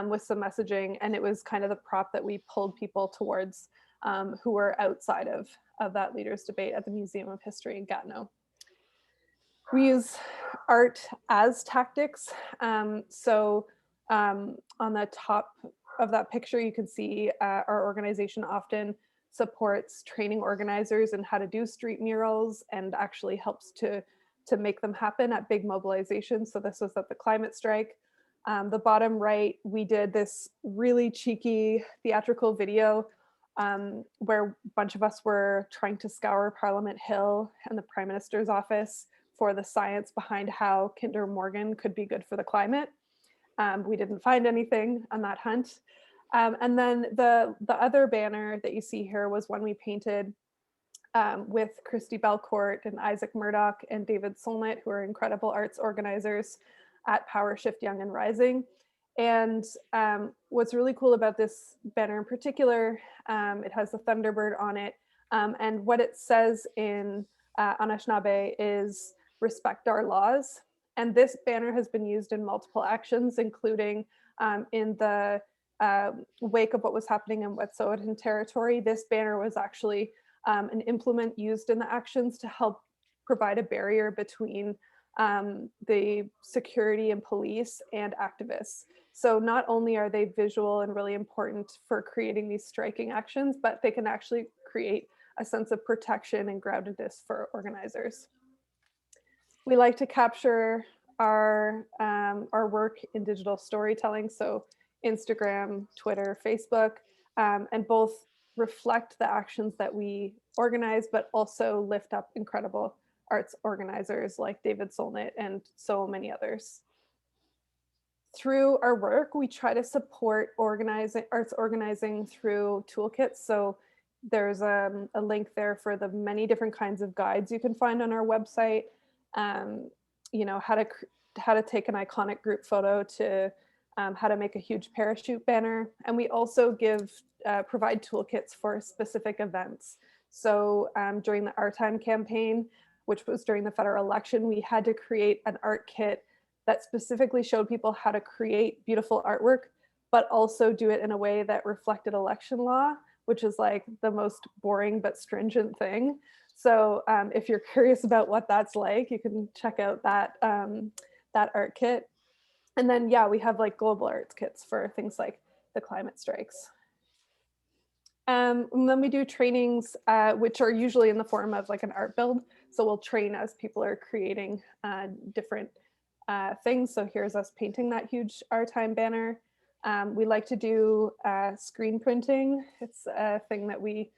with some messaging. And it was kind of the prop that we pulled people towards who were outside of that leaders debate at the Museum of History in Gatineau. We use art as tactics. So on the top of that picture, you can see our organization often supports training organizers in how to do street murals and actually helps to make them happen at big mobilizations. So this was at the climate strike. The bottom right, we did this really cheeky theatrical video where a bunch of us were trying to scour Parliament Hill and the Prime Minister's office for the science behind how Kinder Morgan could be good for the climate. We didn't find anything on that hunt. And then the other banner that you see here was one we painted with Christy Belcourt and Isaac Murdoch and David Solnit, who are incredible arts organizers at Power Shift Young and Rising. And what's really cool about this banner in particular, it has the Thunderbird on it. And what it says in Anishinaabe is respect our laws. And this banner has been used in multiple actions, including in the wake of what was happening in Wet'suwet'en territory. This banner was actually an implement used in the actions to help provide a barrier between the security and police and activists. So not only are they visual and really important for creating these striking actions, but they can actually create a sense of protection and groundedness for organizers. We like to capture our work in digital storytelling, so Instagram, Twitter, Facebook, and both reflect the actions that we organize, but also lift up incredible arts organizers like David Solnit and so many others. Through our work, we try to support arts organizing through toolkits. So there's a link there for the many different kinds of guides you can find on our website. You know, how to take an iconic group photo to how to make a huge parachute banner. And we also provide toolkits for specific events. So during the Our Time campaign, which was during the federal election, we had to create an art kit that specifically showed people how to create beautiful artwork, but also do it in a way that reflected election law, which is like the most boring but stringent thing. So if you're curious about what that's like, you can check out that art kit. And then, yeah, we have like global arts kits for things like the climate strikes. And then we do trainings, which are usually in the form of like an art build. So we'll train as people are creating different things. So here's us painting that huge Our Time banner. We like to do screen printing. It's a thing that we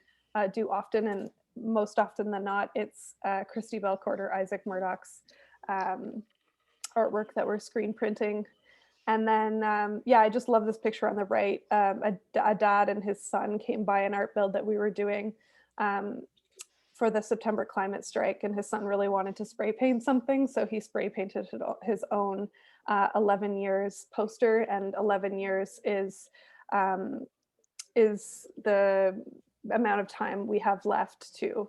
do often, and most often than not, it's Christy Belcourt or Isaac Murdoch's artwork that we're screen printing. And then, yeah, I just love this picture on the right. A dad and his son came by an art build that we were doing for the September climate strike, and his son really wanted to spray paint something, so he spray painted his own 11 years poster, and 11 years is the amount of time we have left to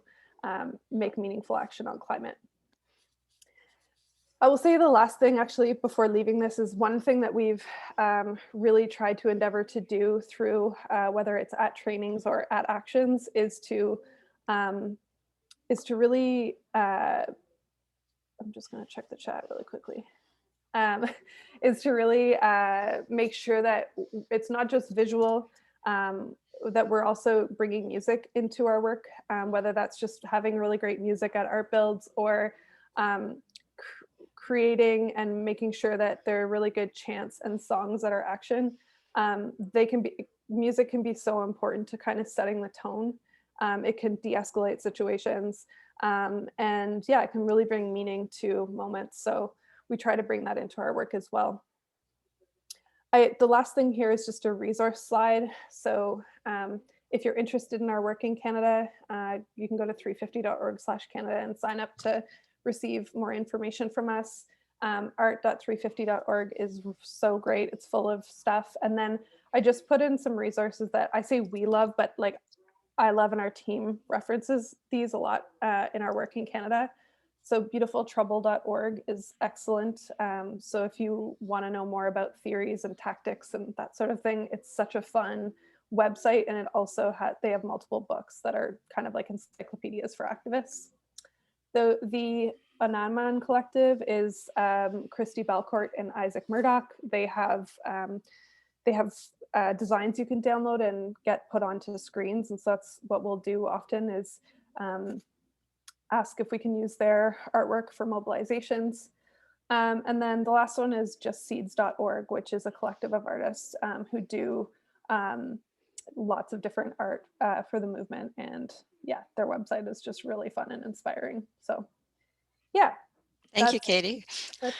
make meaningful action on climate. I will say the last thing actually before leaving this is one thing that we've really tried to endeavor to do through whether it's at trainings or at actions is to really, I'm just going to check the chat really quickly, is to really make sure that it's not just visual, that we're also bringing music into our work, whether that's just having really great music at art builds or creating and making sure that there are really good chants and songs that are action. Music can be so important to kind of setting the tone. It can de-escalate situations. And yeah, it can really bring meaning to moments. So we try to bring that into our work as well. The last thing here is just a resource slide. So if you're interested in our work in Canada, you can go to 350.org/Canada and sign up to receive more information from us. Art.350.org is so great. It's full of stuff. And then I just put in some resources that I say we love, but like I love, and our team references these a lot in our work in Canada. So beautifultrouble.org is excellent. So if you want to know more about theories and tactics and that sort of thing, it's such a fun website. And it also they have multiple books that are kind of like encyclopedias for activists. The Ananman Collective is Christy Belcourt and Isaac Murdoch. They have designs you can download and get put onto screens. And so that's what we'll do often is ask if we can use their artwork for mobilizations. And then the last one is justseeds.org, which is a collective of artists who do lots of different art for the movement. And yeah, their website is just really fun and inspiring. So yeah. Thank you, Katie. That's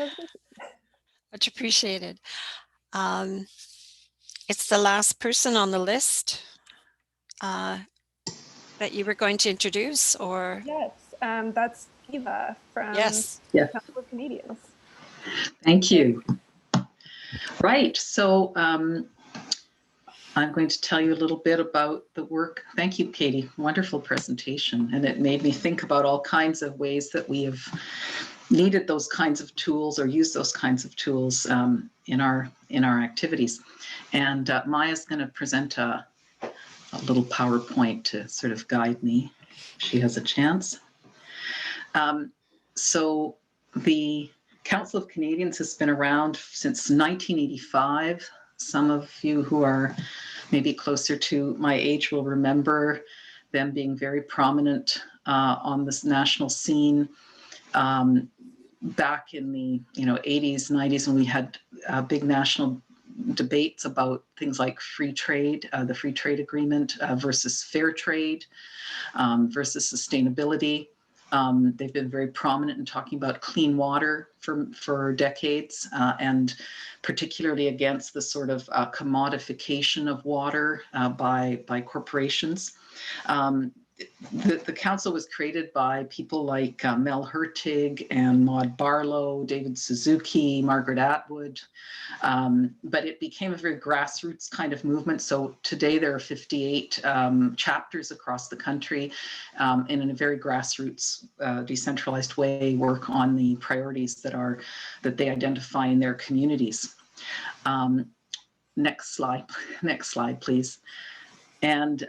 much appreciated. It's the last person on the list that you were going to introduce, or? Yes, that's Eva from yes. Council of Canadians. Thank you. Right, so I'm going to tell you a little bit about the work. Thank you, Katie. Wonderful presentation. And it made me think about all kinds of ways that we have needed those kinds of tools or used those kinds of tools in our activities. And Maya's going to present a little PowerPoint to sort of guide me if she has a chance. So the Council of Canadians has been around since 1985. Some of you who are maybe closer to my age will remember them being very prominent on this national scene back in the 80s, 90s, when we had big national debates about things like free trade, the free trade agreement versus fair trade versus sustainability. They've been very prominent in talking about clean water for decades, and particularly against the sort of commodification of water by corporations. The council was created by people like Mel Hurtig and Maud Barlow, David Suzuki, Margaret Atwood, but it became a very grassroots kind of movement. So today there are 58 chapters across the country, and in a very grassroots, decentralized way, work on the priorities that they identify in their communities. Next slide, please. And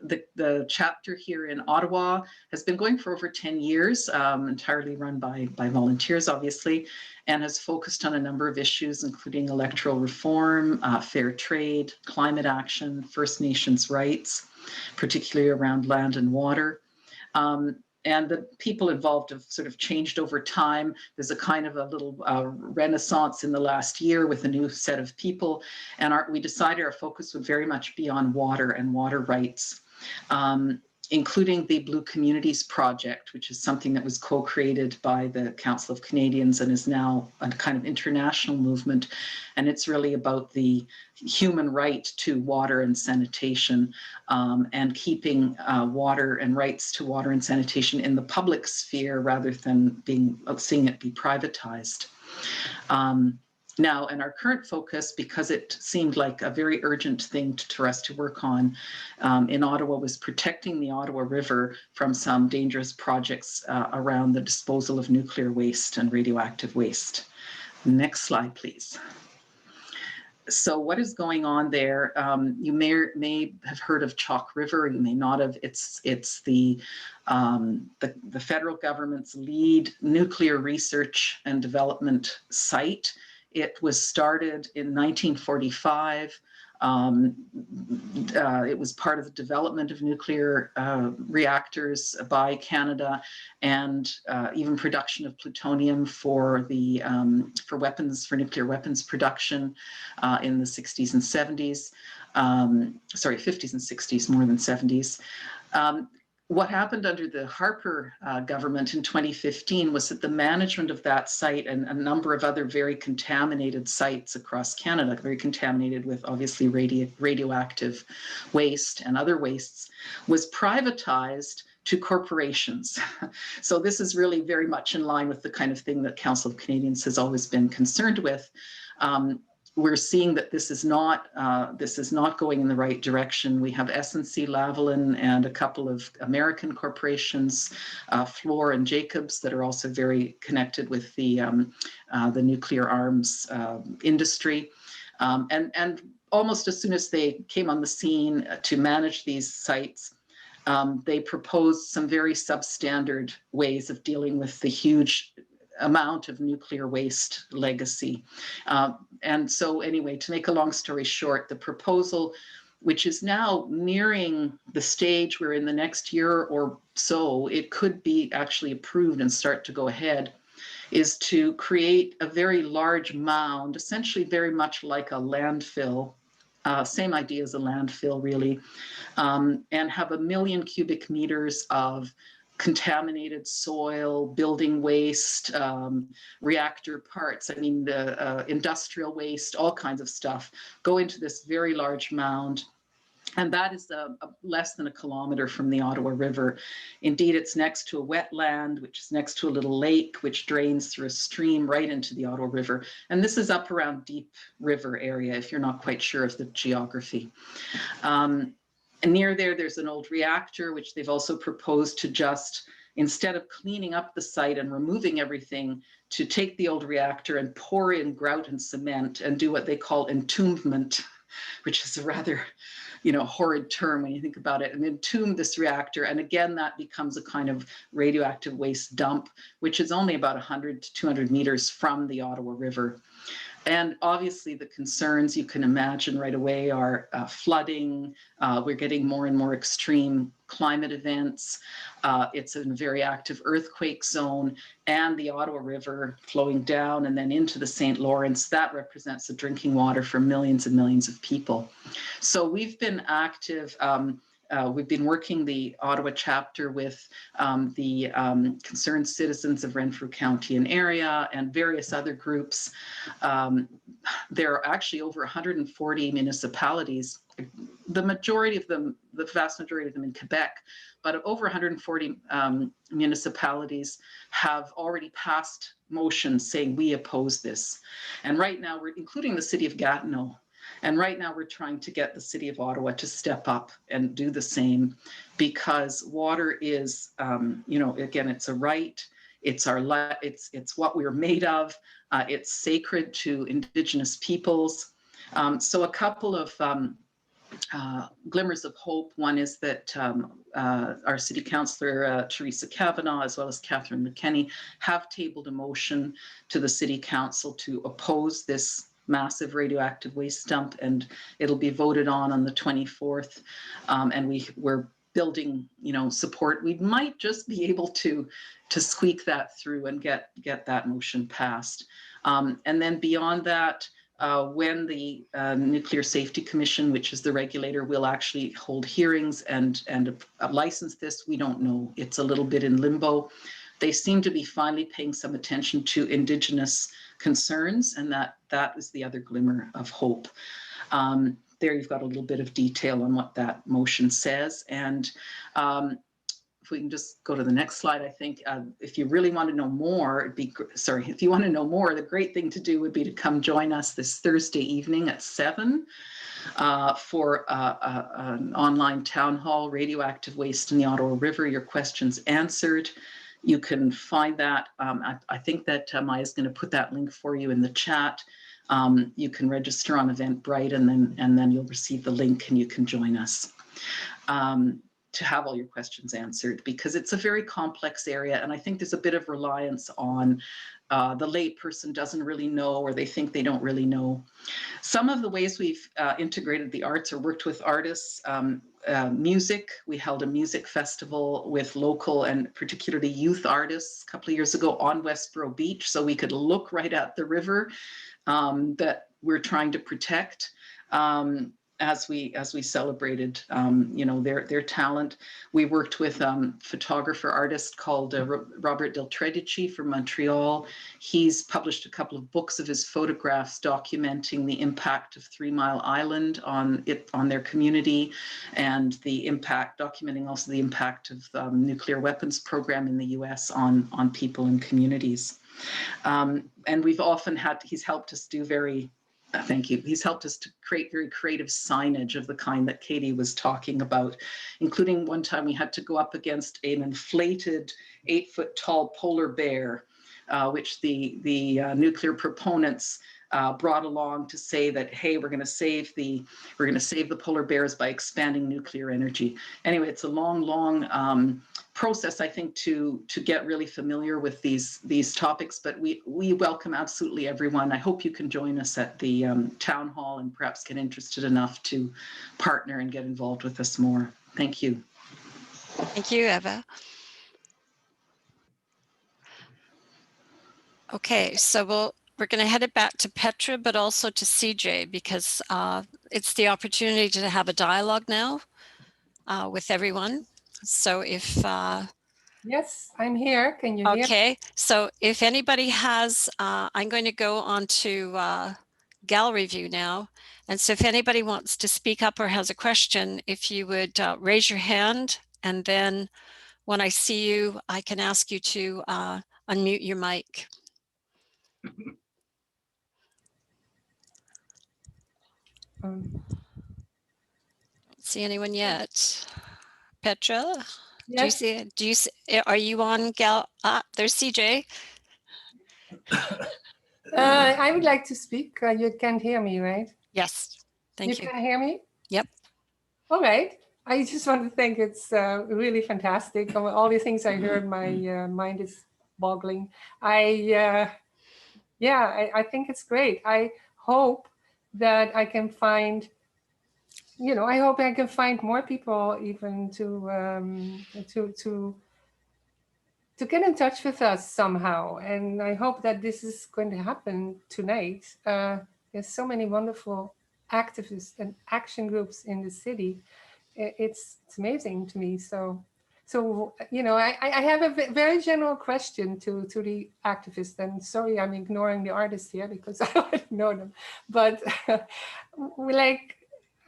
the chapter here in Ottawa has been going for over 10 years, entirely run by volunteers, obviously, and has focused on a number of issues, including electoral reform, fair trade, climate action, First Nations rights, particularly around land and water. And the people involved have sort of changed over time. There's a kind of a little renaissance in the last year with a new set of people. And we decided our focus would very much be on water and water rights, including the Blue Communities Project, which is something that was co-created by the Council of Canadians and is now a kind of international movement. And it's really about the human right to water and sanitation, and keeping water and rights to water and sanitation in the public sphere rather than seeing it be privatized. Now, and our current focus, because it seemed like a very urgent thing for us to work on in Ottawa, was protecting the Ottawa River from some dangerous projects around the disposal of nuclear waste and radioactive waste. Next slide, please. So what is going on there? You may have heard of Chalk River, you may not have. It's the federal government's lead nuclear research and development site. It was started in 1945. It was part of the development of nuclear reactors by Canada, and even production of plutonium for nuclear weapons production in the 60s and 70s. Sorry, 50s and 60s, more than 70s. What happened under the Harper government in 2015 was that the management of that site and a number of other very contaminated sites across Canada, very contaminated with obviously radioactive waste and other wastes, was privatized to corporations. So this is really very much in line with the kind of thing that Council of Canadians has always been concerned with. We're seeing that this is not going in the right direction. We have SNC Lavalin and a couple of American corporations, Fluor and Jacobs, that are also very connected with the nuclear arms industry. And almost as soon as they came on the scene to manage these sites, they proposed some very substandard ways of dealing with the huge amount of nuclear waste legacy. And so anyway, to make a long story short, the proposal, which is now nearing the stage where in the next year or so, it could be actually approved and start to go ahead, is to create a very large mound, essentially very much like a landfill, same idea as a landfill really, and have 1 million cubic meters of contaminated soil, building waste, reactor parts, the industrial waste, all kinds of stuff, go into this very large mound. And that is less than 1 kilometer from the Ottawa River. Indeed, it's next to a wetland, which is next to a little lake, which drains through a stream right into the Ottawa River. And this is up around Deep River area, if you're not quite sure of the geography. And near there's an old reactor, which they've also proposed to just, instead of cleaning up the site and removing everything, to take the old reactor and pour in grout and cement and do what they call entombment, which is a rather horrid term when you think about it, and entomb this reactor. And again, that becomes a kind of radioactive waste dump, which is only about 100 to 200 meters from the Ottawa River. And obviously the concerns you can imagine right away are flooding. We're getting more and more extreme climate events. It's a very active earthquake zone, and the Ottawa River flowing down and then into the St. Lawrence, that represents the drinking water for millions and millions of people. So we've been active. We've been working the Ottawa chapter with the concerned citizens of Renfrew County and area and various other groups. There are actually over 140 municipalities, the majority of them, the vast majority of them in Quebec, but over 140 municipalities have already passed motions saying we oppose this. And right now we're including the city of Gatineau. And right now we're trying to get the city of Ottawa to step up and do the same, because water is, again, it's a right. It's it's what we're made of. It's sacred to Indigenous peoples. So a couple of glimmers of hope. One is that our city councillor, Teresa Kavanaugh, as well as Catherine McKenney, have tabled a motion to the city council to oppose this massive radioactive waste dump, and it'll be voted on the 24th. And we're building, support. We might just be able to squeak that through and get that motion passed. And then beyond that, when the Nuclear Safety Commission, which is the regulator, will actually hold hearings and license this, we don't know. It's a little bit in limbo. They seem to be finally paying some attention to Indigenous concerns, and that is the other glimmer of hope. There you've got a little bit of detail on what that motion says. And if we can just go to the next slide, I think if you really want to know more, if you want to know more, the great thing to do would be to come join us this Thursday evening at 7 for an online town hall, Radioactive Waste in the Ottawa River, your questions answered. You can find that. I think that Maya's going to put that link for you in the chat. You can register on Eventbrite, and then you'll receive the link and you can join us to have all your questions answered, because it's a very complex area. And I think there's a bit of reliance on the lay person doesn't really know, or they think they don't really know. Some of the ways we've integrated the arts or worked with artists, music. We held a music festival with local and particularly youth artists a couple of years ago on Westboro Beach, so we could look right at the river that we're trying to protect. As we celebrated, their talent. We worked with photographer artist called Robert Del Tredici from Montreal. He's published a couple of books of his photographs documenting the impact of 3 Mile Island on their community, and the impact, documenting also the impact of the nuclear weapons program in the US on people and communities. And we've often he's helped us do thank you. He's helped us to create very creative signage of the kind that Katie was talking about, including one time we had to go up against an inflated 8-foot tall polar bear, which the nuclear proponents brought along to say that, hey, we're going to save the polar bears by expanding nuclear energy. Anyway, it's a long process, I think, to get really familiar with these topics, but we welcome absolutely everyone. I hope you can join us at the town hall and perhaps get interested enough to partner and get involved with us more. Thank you. Thank you, Eva. Okay, so we're going to head it back to Petra, but also to CJ, because it's the opportunity to have a dialogue now with everyone. So if... Yes, I'm here. Can you hear? Okay, so if anybody has, I'm going to go on to gallery view now. And so if anybody wants to speak up or has a question, if you would raise your hand, and then when I see you, I can ask you to unmute your mic. Don't see anyone yet. Petra, Yes. do you see, are you on there's CJ. I would like to speak. You can't hear me, right? Yes, thank you. You can hear me? Yep. All right. I just want to think it's really fantastic. All the things I heard, my mind is boggling. I think it's great. I hope that I can find, I hope I can find more people even to get in touch with us somehow. And I hope that this is going to happen tonight. There's so many wonderful activists and action groups in the city. It's amazing to me. So I have a very general question to the activists, and sorry, I'm ignoring the artists here because I don't know them, but I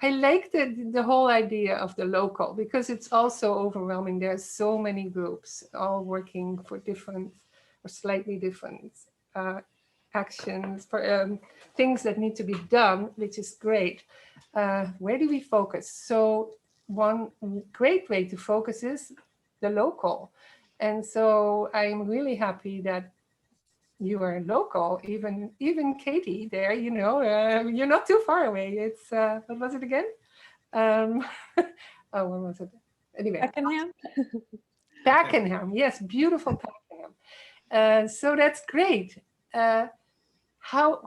like the whole idea of the local, because it's also overwhelming. There's so many groups all working for different or slightly different actions, for things that need to be done, which is great. Where do we focus? So one great way to focus is the local. And so I'm really happy that you are local, even Katie there, you're not too far away. It's, what was it again? Oh, what was it? Anyway. Pakenham? Pakenham, yes, beautiful Pakenham. So that's great. How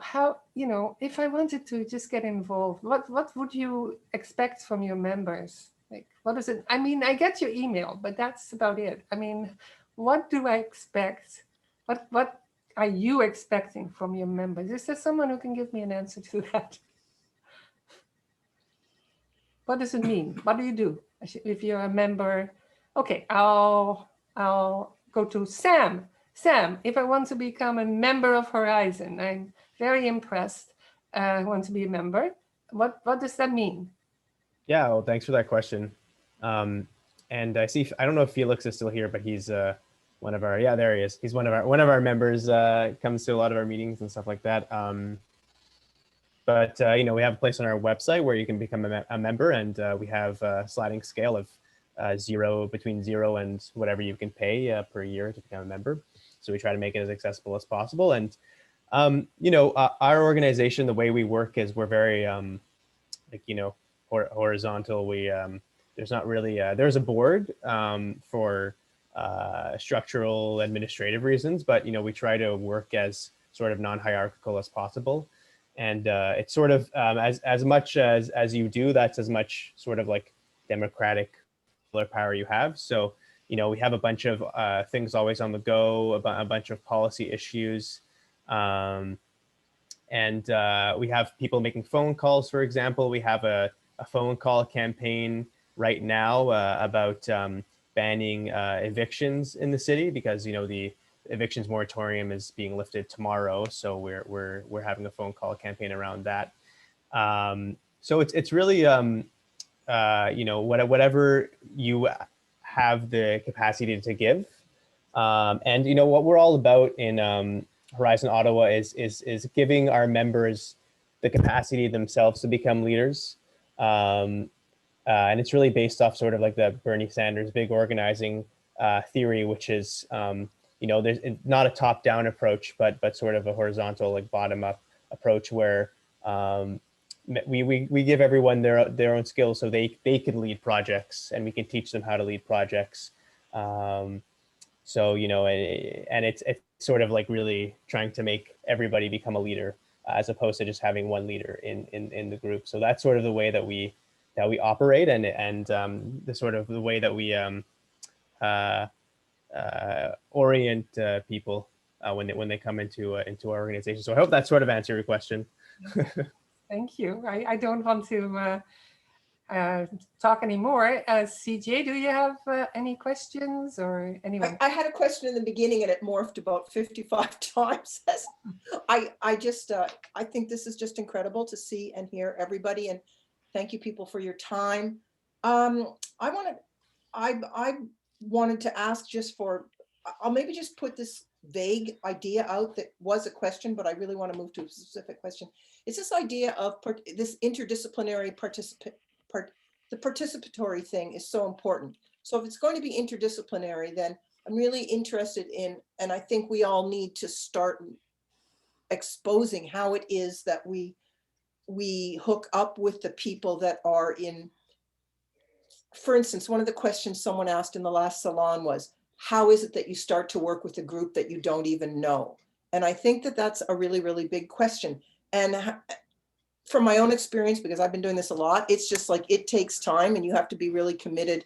if I wanted to just get involved, what would you expect from your members? Like, what is it? I mean, I get your email, but that's about it. I mean, what do I expect? What are you expecting from your members? Is there someone who can give me an answer to that? What does it mean? What do you do if you're a member? Okay, I'll go to Sam. Sam, if I want to become a member of Horizon, I'm very impressed. I want to be a member. What does that mean? Yeah, well, thanks for that question. And I see, I don't know if Felix is still here, but he's one of our, there he is. He's one of our members, comes to a lot of our meetings and stuff like that. But we have a place on our website where you can become a member, and we have a sliding scale of between zero and whatever you can pay per year to become a member. So we try to make it as accessible as possible. And, our organization, the way we work is we're very, horizontal. We, there's not really, there's a board for structural administrative reasons, but, we try to work as sort of non-hierarchical as possible. And it's sort of as much as you do, that's as much sort of like democratic power you have. So, we have a bunch of things always on the go, a bunch of policy issues. And we have people making phone calls, for example. We have a phone call campaign right now about banning evictions in the city, because, the evictions moratorium is being lifted tomorrow. So we're having a phone call campaign around that. So it's really, whatever you have the capacity to give. And what we're all about in Horizon Ottawa is giving our members the capacity themselves to become leaders. And it's really based off sort of like the Bernie Sanders big organizing theory, which is, there's not a top-down approach, but sort of a horizontal, like bottom-up approach where we give everyone their own skills so they can lead projects, and we can teach them how to lead projects. So, and it's sort of like really trying to make everybody become a leader as opposed to just having one leader in the group. So that's sort of the way that we operate, and the sort of the way that we orient people when they come into our organization. So I hope that sort of answered your question. Thank you. I don't want to talk anymore. CJ, do you have any questions or anyone? I had a question in the beginning and it morphed about 55 times. I think this is just incredible to see and hear everybody, and thank you people for your time. I wanted to ask I'll maybe just put this vague idea out that was a question, but I really want to move to a specific question. It's this idea of this interdisciplinary the participatory thing is so important. So if it's going to be interdisciplinary, then I'm really interested in, and I think we all need to start exposing how it is that we hook up with the people that are in for instance, one of the questions someone asked in the last salon was, how is it that you start to work with a group that you don't even know? And I think that that's a really, really big question. And from my own experience, because I've been doing this a lot, it's just like, it takes time and you have to be really committed.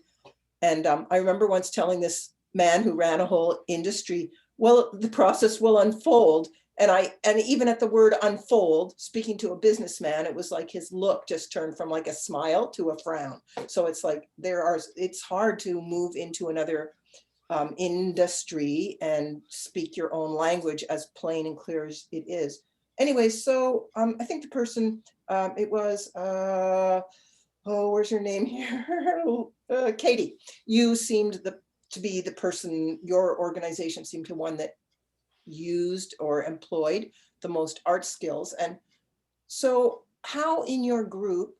And I remember once telling this man who ran a whole industry, well, the process will unfold. And even at the word unfold, speaking to a businessman, it was like his look just turned from like a smile to a frown. So it's like, it's hard to move into another industry and speak your own language as plain and clear as it is. Anyway, so I think the person, it was, where's your name here? Katie, you seemed to be the person, your organization seemed to one that used or employed the most art skills. And so how in your group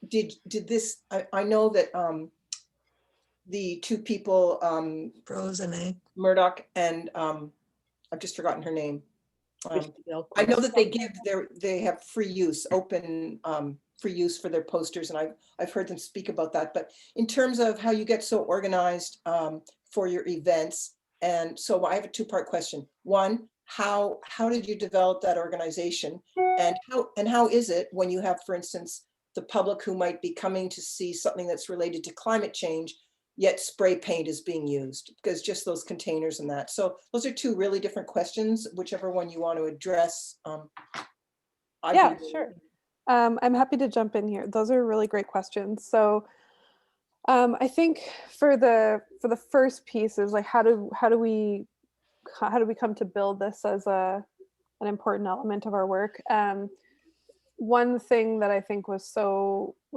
did this, I know that the two people, Murdoch and I've just forgotten her name. I know that they have free use, open free use for their posters, and I've heard them speak about that. But in terms of how you get so organized for your events, and so I have a two-part question. One, how did you develop that organization, and how is it when you have, for instance, the public who might be coming to see something that's related to climate change, yet spray paint is being used, because just those containers and that. So those are two really different questions, whichever one you want to address. Yeah, sure. I'm happy to jump in here. Those are really great questions. So I think for the first piece is like, how do we come to build this as an important element of our work? One thing that I think was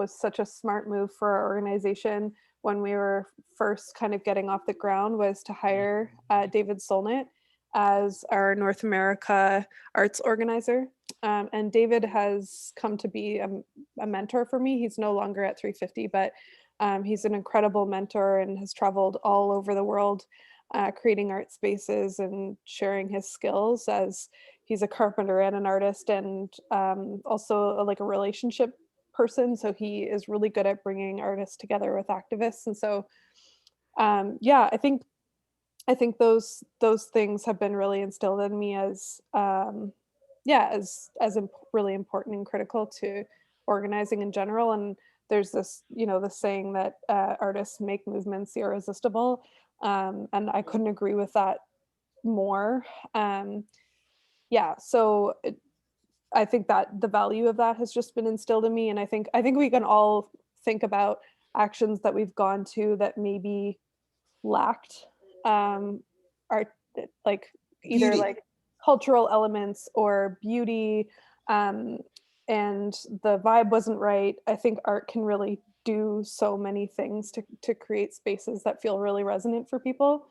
such a smart move for our organization when we were first kind of getting off the ground was to hire David Solnit as our North America arts organizer. And David has come to be a mentor for me. He's no longer at 350, but he's an incredible mentor and has traveled all over the world creating art spaces and sharing his skills, as he's a carpenter and an artist, and also like a relationship person. So he is really good at bringing artists together with activists. And so, yeah, I think those things have been really instilled in me as really important and critical to organizing in general. And there's this, the saying that artists make movements irresistible. And I couldn't agree with that more. So I think that the value of that has just been instilled in me. And I think we can all think about actions that we've gone to that maybe lacked art, like either beauty, like cultural elements or beauty, and the vibe wasn't right. I think art can really do so many things to create spaces that feel really resonant for people.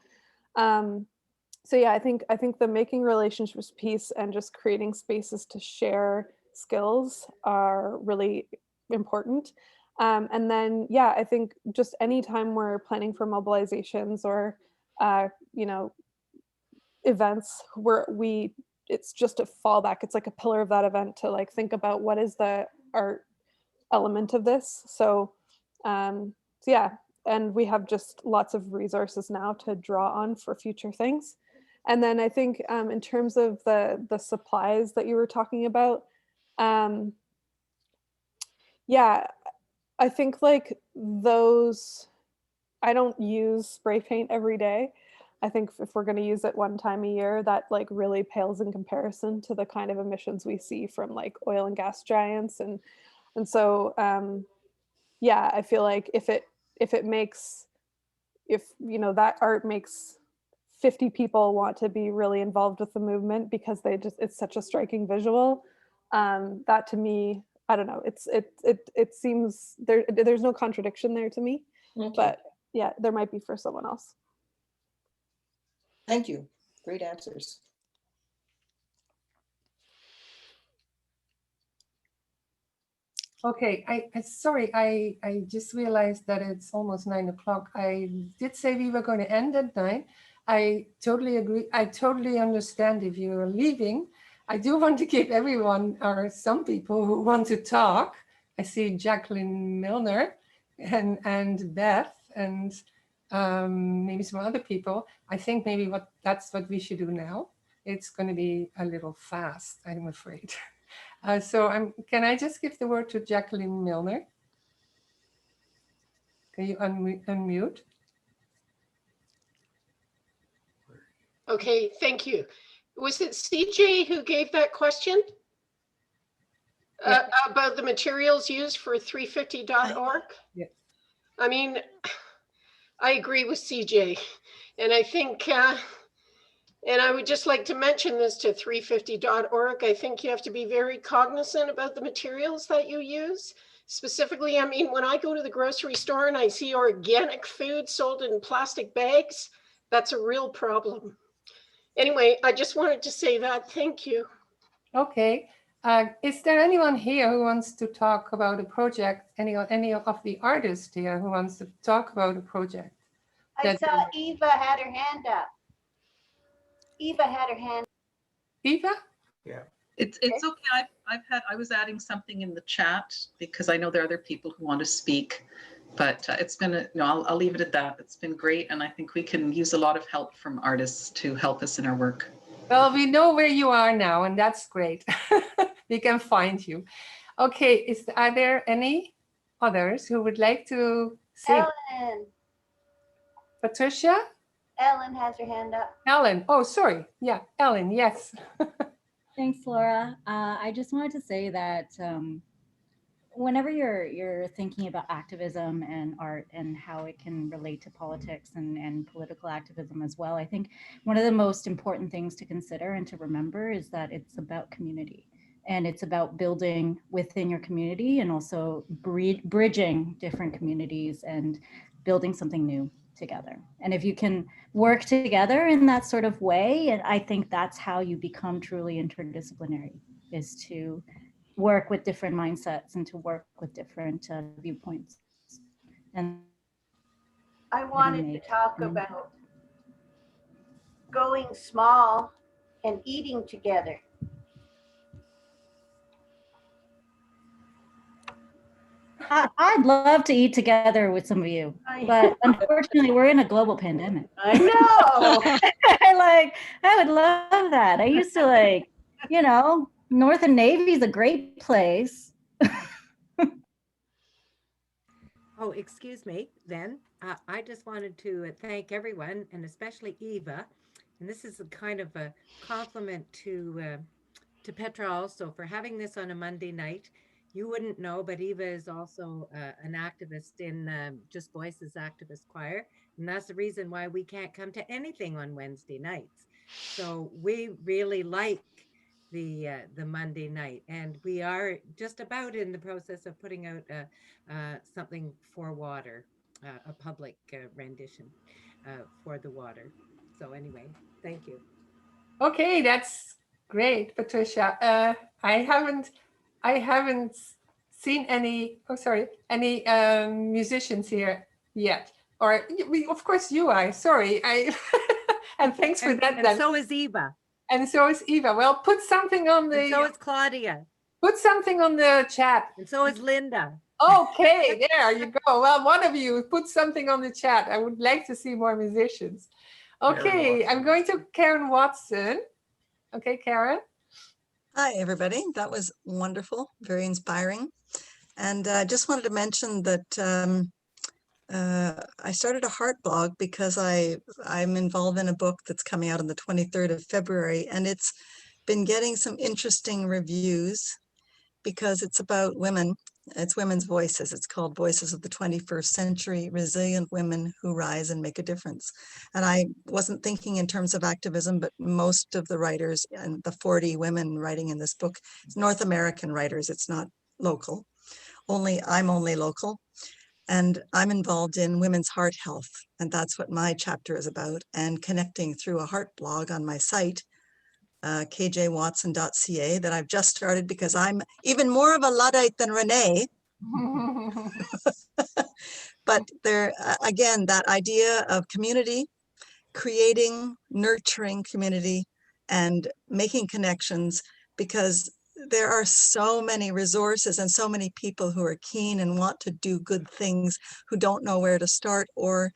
So yeah, I think the making relationships piece and just creating spaces to share skills are really important. And then, yeah, I think just anytime we're planning for mobilizations or, events where it's just a fallback. It's like a pillar of that event to like think about what is the art element of this. So yeah, and we have just lots of resources now to draw on for future things. And then I think in terms of the supplies that you were talking about, yeah, I think like those, I don't use spray paint every day. I think if we're going to use it one time a year, that like really pales in comparison to the kind of emissions we see from like oil and gas giants. And so, yeah, I feel like if that art makes 50 people want to be really involved with the movement because it's such a striking visual, that to me, I don't know, it seems there's no contradiction there to me. Okay. But yeah, there might be for someone else. Thank you. Great answers. Okay, sorry, I just realized that it's almost 9 o'clock. I did say we were going to end at 9. I totally agree. I totally understand if you're leaving. I do want to give everyone or some people who want to talk. I see Jacqueline Milner and Beth and maybe some other people. I think maybe that's what we should do now. It's going to be a little fast, I'm afraid. So can I just give the word to Jacqueline Milner? Can you unmute? Okay, thank you. Was it CJ who gave that question? Yeah. About the materials used for 350.org? Yes. I mean, I agree with CJ. And I think, and I would just like to mention this to 350.org. I think you have to be very cognizant about the materials that you use. Specifically, I mean, when I go to the grocery store and I see organic food sold in plastic bags, that's a real problem. Anyway, I just wanted to say that. Thank you. Okay. Is there anyone here who wants to talk about a project? Any of the artists here who wants to talk about a project? I saw Eva had her hand up. Eva had her hand. Eva? Yeah. It's okay. I was adding something in the chat because I know there are other people who want to speak, but it's been I'll leave it at that. It's been great, and I think we can use a lot of help from artists to help us in our work. Well, we know where you are now, and that's great. We can find you. Okay, are there any others who would like to say? Ellen. Patricia? Ellen has her hand up. Ellen. Oh, sorry. Yeah, Ellen, yes. Thanks, Laura. I just wanted to say that whenever you're thinking about activism and art and how it can relate to politics and political activism as well, I think one of the most important things to consider and to remember is that it's about community. And it's about building within your community and also bridging different communities and building something new together. And if you can work together in that sort of way, and I think that's how you become truly interdisciplinary, is to work with different mindsets and to work with different viewpoints. And I wanted to talk about going small and eating together. I'd love to eat together with some of you, but unfortunately we're in a global pandemic. I know. I would love that. I used to North and Navy is a great place. Oh, excuse me, then. I just wanted to thank everyone, and especially Eva. And this is a kind of a compliment to Petra also for having this on a Monday night. You wouldn't know, but Eva is also an activist in Just Voices Activist Choir. And that's the reason why we can't come to anything on Wednesday nights. So we really like the Monday night, and we are just about in the process of putting out something for water, a public rendition for the water. So anyway, thank you. Okay, that's great, Patricia. I haven't seen any musicians here yet. Or of course you are. Sorry, and thanks for that. And so is Eva. And so is Eva. Well, put something on the. And so is Claudia. Put something on the chat. And so is Linda. Okay, there you go. Well, one of you put something on the chat. I would like to see more musicians. Okay, I'm going to Karen Watson. Okay, Karen. Hi, everybody. That was wonderful, very inspiring. And I just wanted to mention that I started a heart blog because I'm involved in a book that's coming out on the 23rd of February, and it's been getting some interesting reviews because it's about women. It's women's voices. It's called Voices of the 21st Century, Resilient Women Who Rise and Make a Difference. And I wasn't thinking in terms of activism, but most of the writers and the 40 women writing in this book, it's North American writers. It's not local. I'm only local. And I'm involved in women's heart health. And that's what my chapter is about. And connecting through a heart blog on my site, kjwatson.ca, that I've just started because I'm even more of a Luddite than Renee. But there, again, that idea of community, creating, nurturing community and making connections, because there are so many resources and so many people who are keen and want to do good things, who don't know where to start, or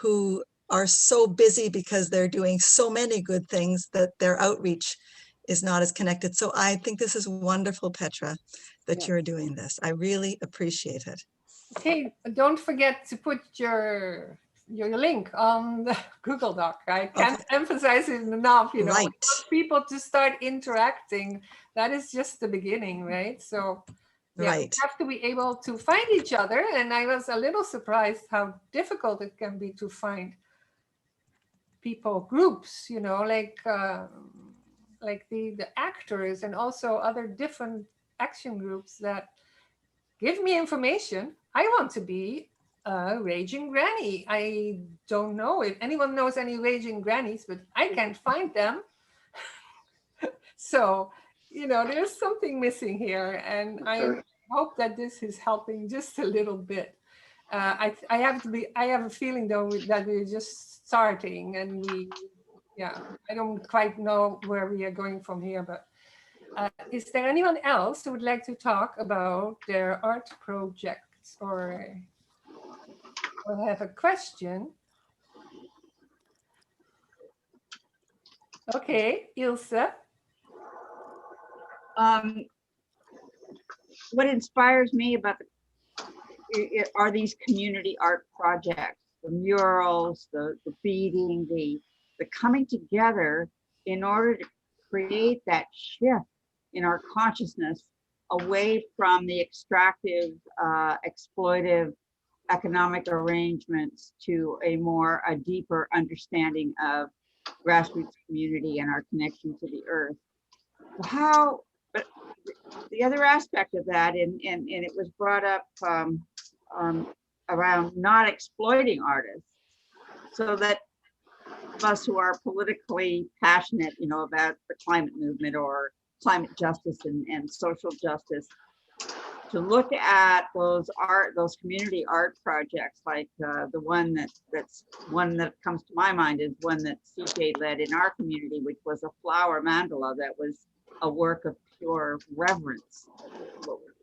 who are so busy because they're doing so many good things that their outreach is not as connected. So I think this is wonderful, Petra, that you're doing this. I really appreciate it. Okay, don't forget to put your link on the Google Doc. I can't emphasize it enough, you know, Right. for people to start interacting. That is just the beginning, right? So yeah, Right. we have to be able to find each other. And I was a little surprised how difficult it can be to find people, groups, you know, like the actors and also other different action groups that give me information. I want to be a raging granny. I don't know if anyone knows any raging grannies, but I can't find them. So, you know, there's something missing here, and I hope that this is helping just a little bit. I have a feeling though that we're just starting, and I don't quite know where we are going from here, but is there anyone else who would like to talk about their art projects or have a question? Okay, Ilse. What inspires me about are these community art projects, the murals, the beading, the coming together in order to create that shift in our consciousness away from the extractive, exploitive economic arrangements to a deeper understanding of grassroots community and our connection to the earth. But the other aspect of that, and it was brought up around not exploiting artists, so that us who are politically passionate, you know, about the climate movement or climate justice and social justice, to look at those community art projects, like the one that comes to my mind is one that CJ led in our community, which was a flower mandala that was a work of pure reverence.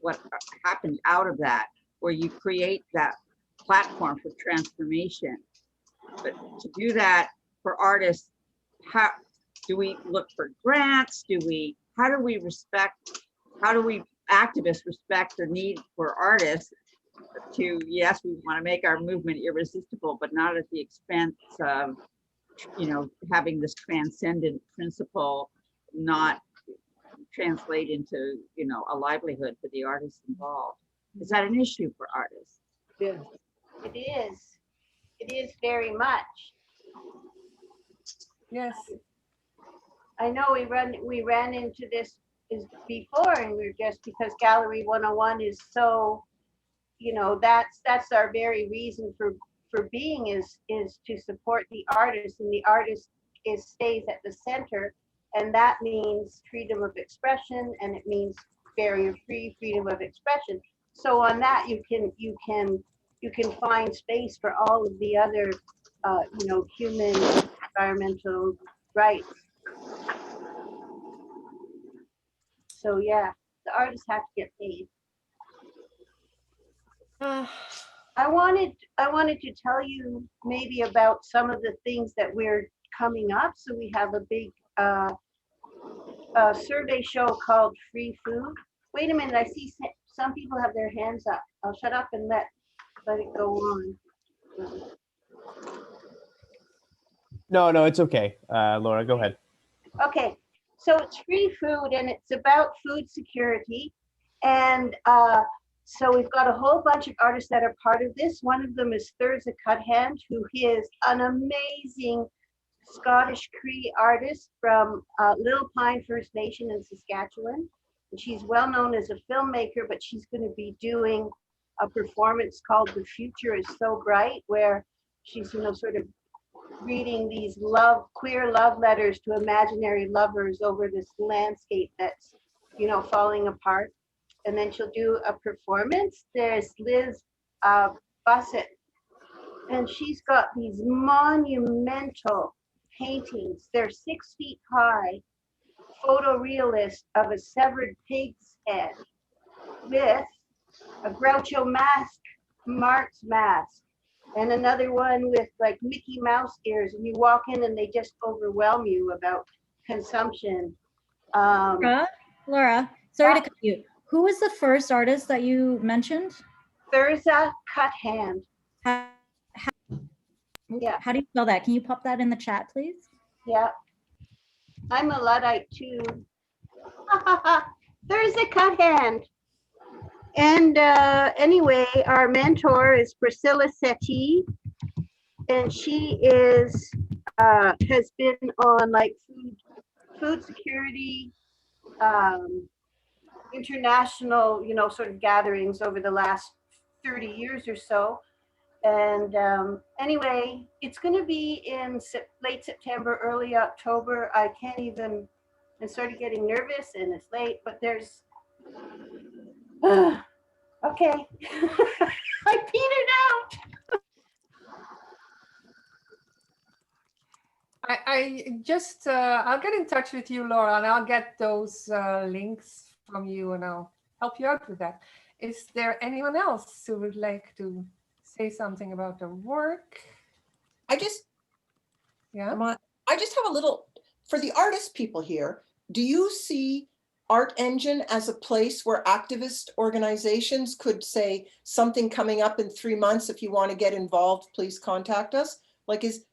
What happened out of that, where you create that platform for transformation. But to do that for artists, how do we look for grants? How do we activists respect the need for artists to, yes, we want to make our movement irresistible, but not at the expense of, you know, having this transcendent principle not translate into, you know, a livelihood for the artists involved. Is that an issue for artists? Yes. It is. It is very much. Yes. I know we ran into this before, and we're just because Gallery 101 is so, you know, that's our very reason for being is to support the artist, and the artist stays at the center, and that means freedom of expression, and it means barrier-free freedom of expression. So on that, you can find space for all of the other, you know, human environmental rights. So yeah, the artists have to get paid. I wanted to tell you maybe about some of the things that we're coming up. So we have a big survey show called Free Food. Wait a minute, I see some people have their hands up. I'll shut up and let it go on. No, it's okay. Laura, go ahead. Okay, so it's free food and it's about food security. And so we've got a whole bunch of artists that are part of this. One of them is Thurza Cuthand, who is an amazing Scottish Cree artist from Little Pine First Nation in Saskatchewan. And she's well known as a filmmaker, but she's going to be doing a performance called The Future is So Bright, where she's, you know, sort of reading these queer love letters to imaginary lovers over this landscape that's, you know, falling apart. And then she'll do a performance. There's Liz Bussett, and she's got these monumental paintings. They're 6 feet high photorealist of a severed pig's head with a Groucho mask, Marx mask, and another one with like Mickey Mouse ears, and you walk in and they just overwhelm you about consumption. Laura, sorry to cut you. Who was the first artist that you mentioned? Thurza Cut Hand. How do you spell that? Can you pop that in the chat, please? Yeah. I'm a Luddite too. Thurza Cut Hand. And anyway, our mentor is Priscilla Settee, and she is has been on like food security, international, you know, sort of gatherings over the last 30 years or so. And anyway, it's going to be in late September, early October. I can't even, I'm sort of getting nervous and it's late, but there's, okay, I petered out. I just, I'll get in touch with you, Laura, and I'll get those links from you and I'll help you out with that. Is there anyone else who would like to say something about the work? I just have a little, for the artist people here, do you see Art Engine as a place where activist organizations could say something coming up in 3 months, if you want to get involved, please contact us? Like it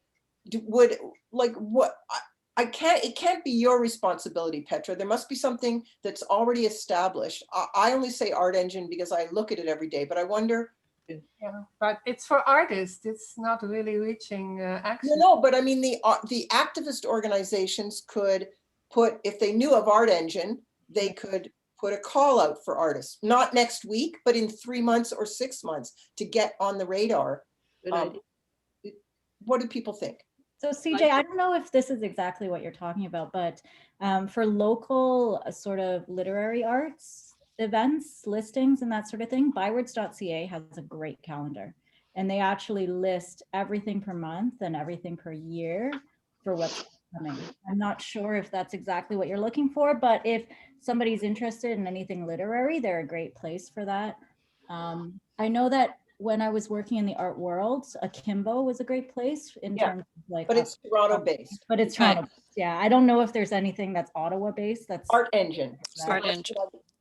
can't be your responsibility, Petra. There must be something that's already established. I only say Art Engine because I look at it every day, but I wonder. Yeah, but it's for artists. It's not really reaching action. No, but I mean the activist organizations could put, if they knew of Art Engine, they could put a call out for artists, not next week, but in 3 months or 6 months to get on the radar. What do people think? So CJ, I don't know if this is exactly what you're talking about, but for local sort of literary arts events, listings and that sort of thing, bywords.ca has a great calendar, and they actually list everything per month and everything per year for what's coming. I'm not sure if that's exactly what you're looking for, but if somebody's interested in anything literary, they're a great place for that. I know that when I was working in the art world, Akimbo was a great place in terms of like. But it's Toronto based. But it's Toronto based. Yeah, I don't know if there's anything that's Ottawa based. That's Art Engine. Art Engine.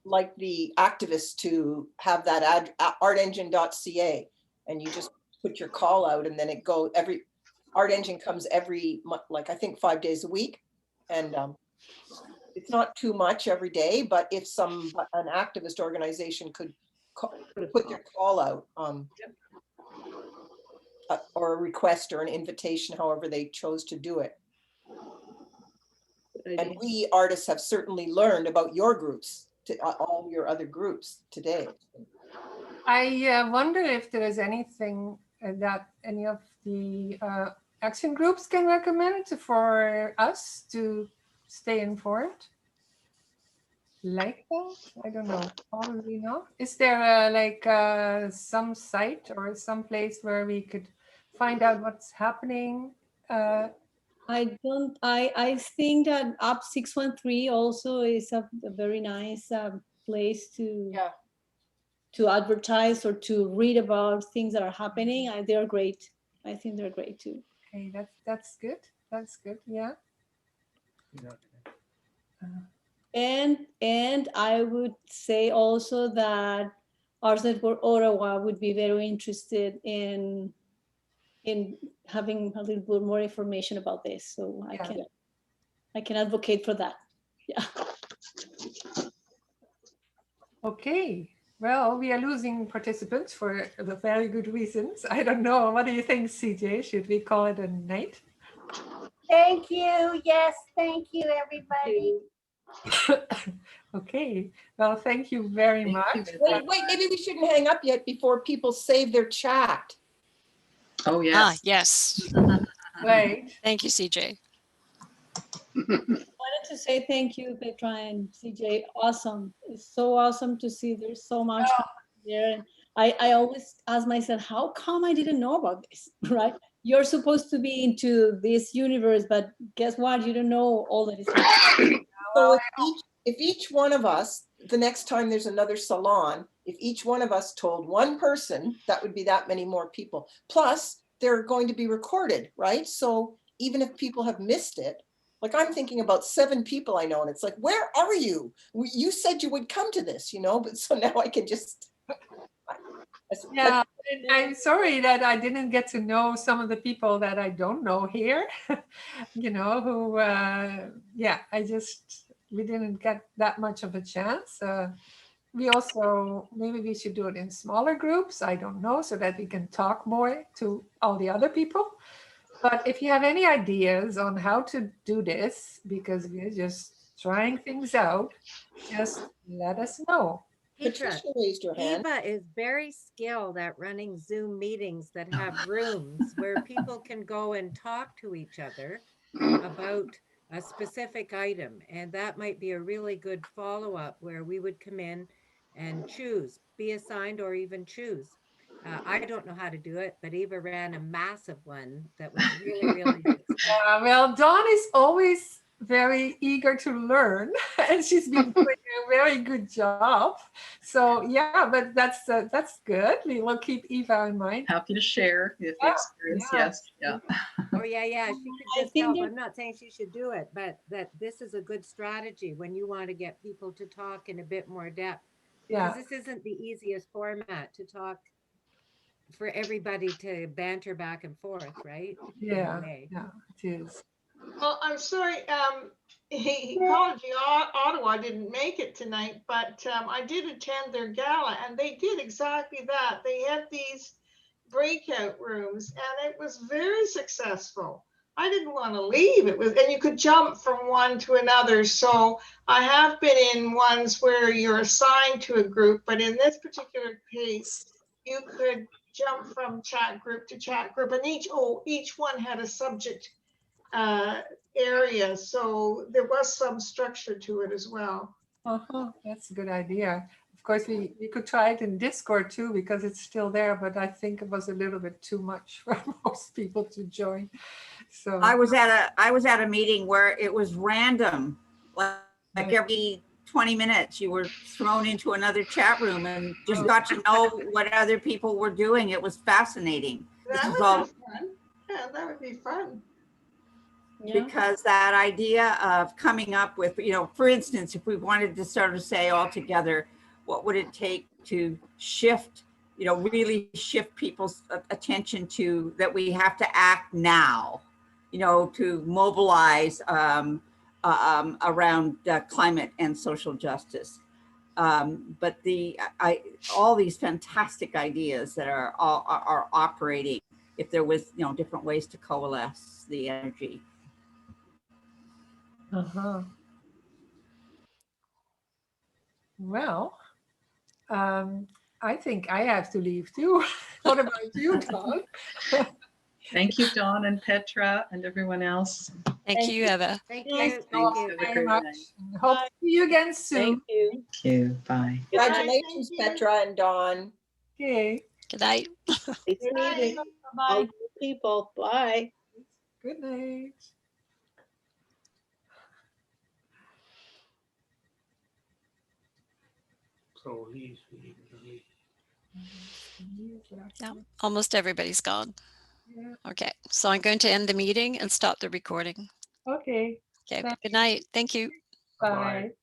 Like the activists to have that artengine.ca, and you just put your call out, and then it go Art Engine comes every month, like I think 5 days a week, and it's not too much every day, but if an activist organization could put their call out, or a request or an invitation, however they chose to do it. And we artists have certainly learned about your groups, to all your other groups today. I wonder if there is anything that any of the action groups can recommend for us to stay informed. Like that? I don't know. Probably not. Is there some site or some place where we could find out what's happening? I think that Up 613 also is a very nice place to advertise or to read about things that are happening. They're great. I think they're great too. Okay, that's good. That's good. Yeah. And I would say also that Arts Network Ottawa would be very interested in having a little bit more information about this. So I can advocate for that. Yeah. Okay. Well, we are losing participants for the very good reasons. I don't know. What do you think, CJ? Should we call it a night? Thank you. Yes, thank you, everybody. Okay. Well, thank you very much. Wait, maybe we shouldn't hang up yet before people save their chat. Oh, yes. Ah, yes. Right. Thank you, CJ. I wanted to say thank you, Petra and CJ. Awesome. It's so awesome to see there's so much there. And I always ask myself, how come I didn't know about this, right? You're supposed to be into this universe, but guess what? You don't know all that is happening. So if each one of us, the next time there's another salon, if each one of us told one person, that would be that many more people. Plus, they're going to be recorded, right? So even if people have missed it, like I'm thinking about 7 people I know, and it's like, where are you? You said you would come to this, you know, but so now I can just. Yeah, and I'm sorry that I didn't get to know some of the people that I don't know here, you know, who, yeah, we didn't get that much of a chance. We also, maybe we should do it in smaller groups, I don't know, so that we can talk more to all the other people. But if you have any ideas on how to do this, because we're just trying things out, just let us know. Petra, Patricia raised her hand. Eva is very skilled at running Zoom meetings that have rooms where people can go and talk to each other about a specific item. And that might be a really good follow-up where we would come in and choose, be assigned or even choose. I don't know how to do it, but Eva ran a massive one that was really, really Yeah, well, Dawn is always very eager to learn, and she's been doing a very good job. So yeah, but that's good. We will keep Eva in mind. Happy to share the experience. Yeah. Yes. Yeah. Oh yeah. She could just help. I'm not saying she should do it, but that this is a good strategy when you want to get people to talk in a bit more depth. Yeah. Because this isn't the easiest format to talk for everybody to banter back and forth, right? Yeah, yeah, it is. Well, I'm sorry, Ecology Ottawa didn't make it tonight, but I did attend their gala and they did exactly that. They had these breakout rooms and it was very successful. I didn't want to leave. It was, and you could jump from one to another. So I have been in ones where you're assigned to a group, but in this particular case, you could jump from chat group to chat group, and each one had a subject area, so there was some structure to it as well. That's a good idea. Of course, we could try it in Discord too, because it's still there, but I think it was a little bit too much for most people to join. So I was at a meeting where it was random, like every 20 minutes you were thrown into another chat room and just got to know what other people were doing. It was fascinating. That would be fun. Yeah, that would be fun. Because that idea of coming up with, you know, for instance, if we wanted to sort of say all together, what would it take to shift, you know, really shift people's attention to that we have to act now, you know, to mobilize around climate and social justice. But all these fantastic ideas that are operating, if there was, you know, different ways to coalesce the energy. Well, I think I have to leave too. What about you, Dawn? Thank you, Dawn and Petra and everyone else. Thank you, Eva. Thank you. Thank Thanks. you Have a very great much. night. Hope to see you again soon. Thank you. Thank you. Bye. Congratulations, Petra and Dawn. Okay. Good night. Good evening. All good people. Bye. Good night. So he's Yeah, almost everybody's gone. Yeah. Okay, so I'm going to end the meeting and stop the recording. Okay. Okay, Thanks. good night. Thank you. Bye.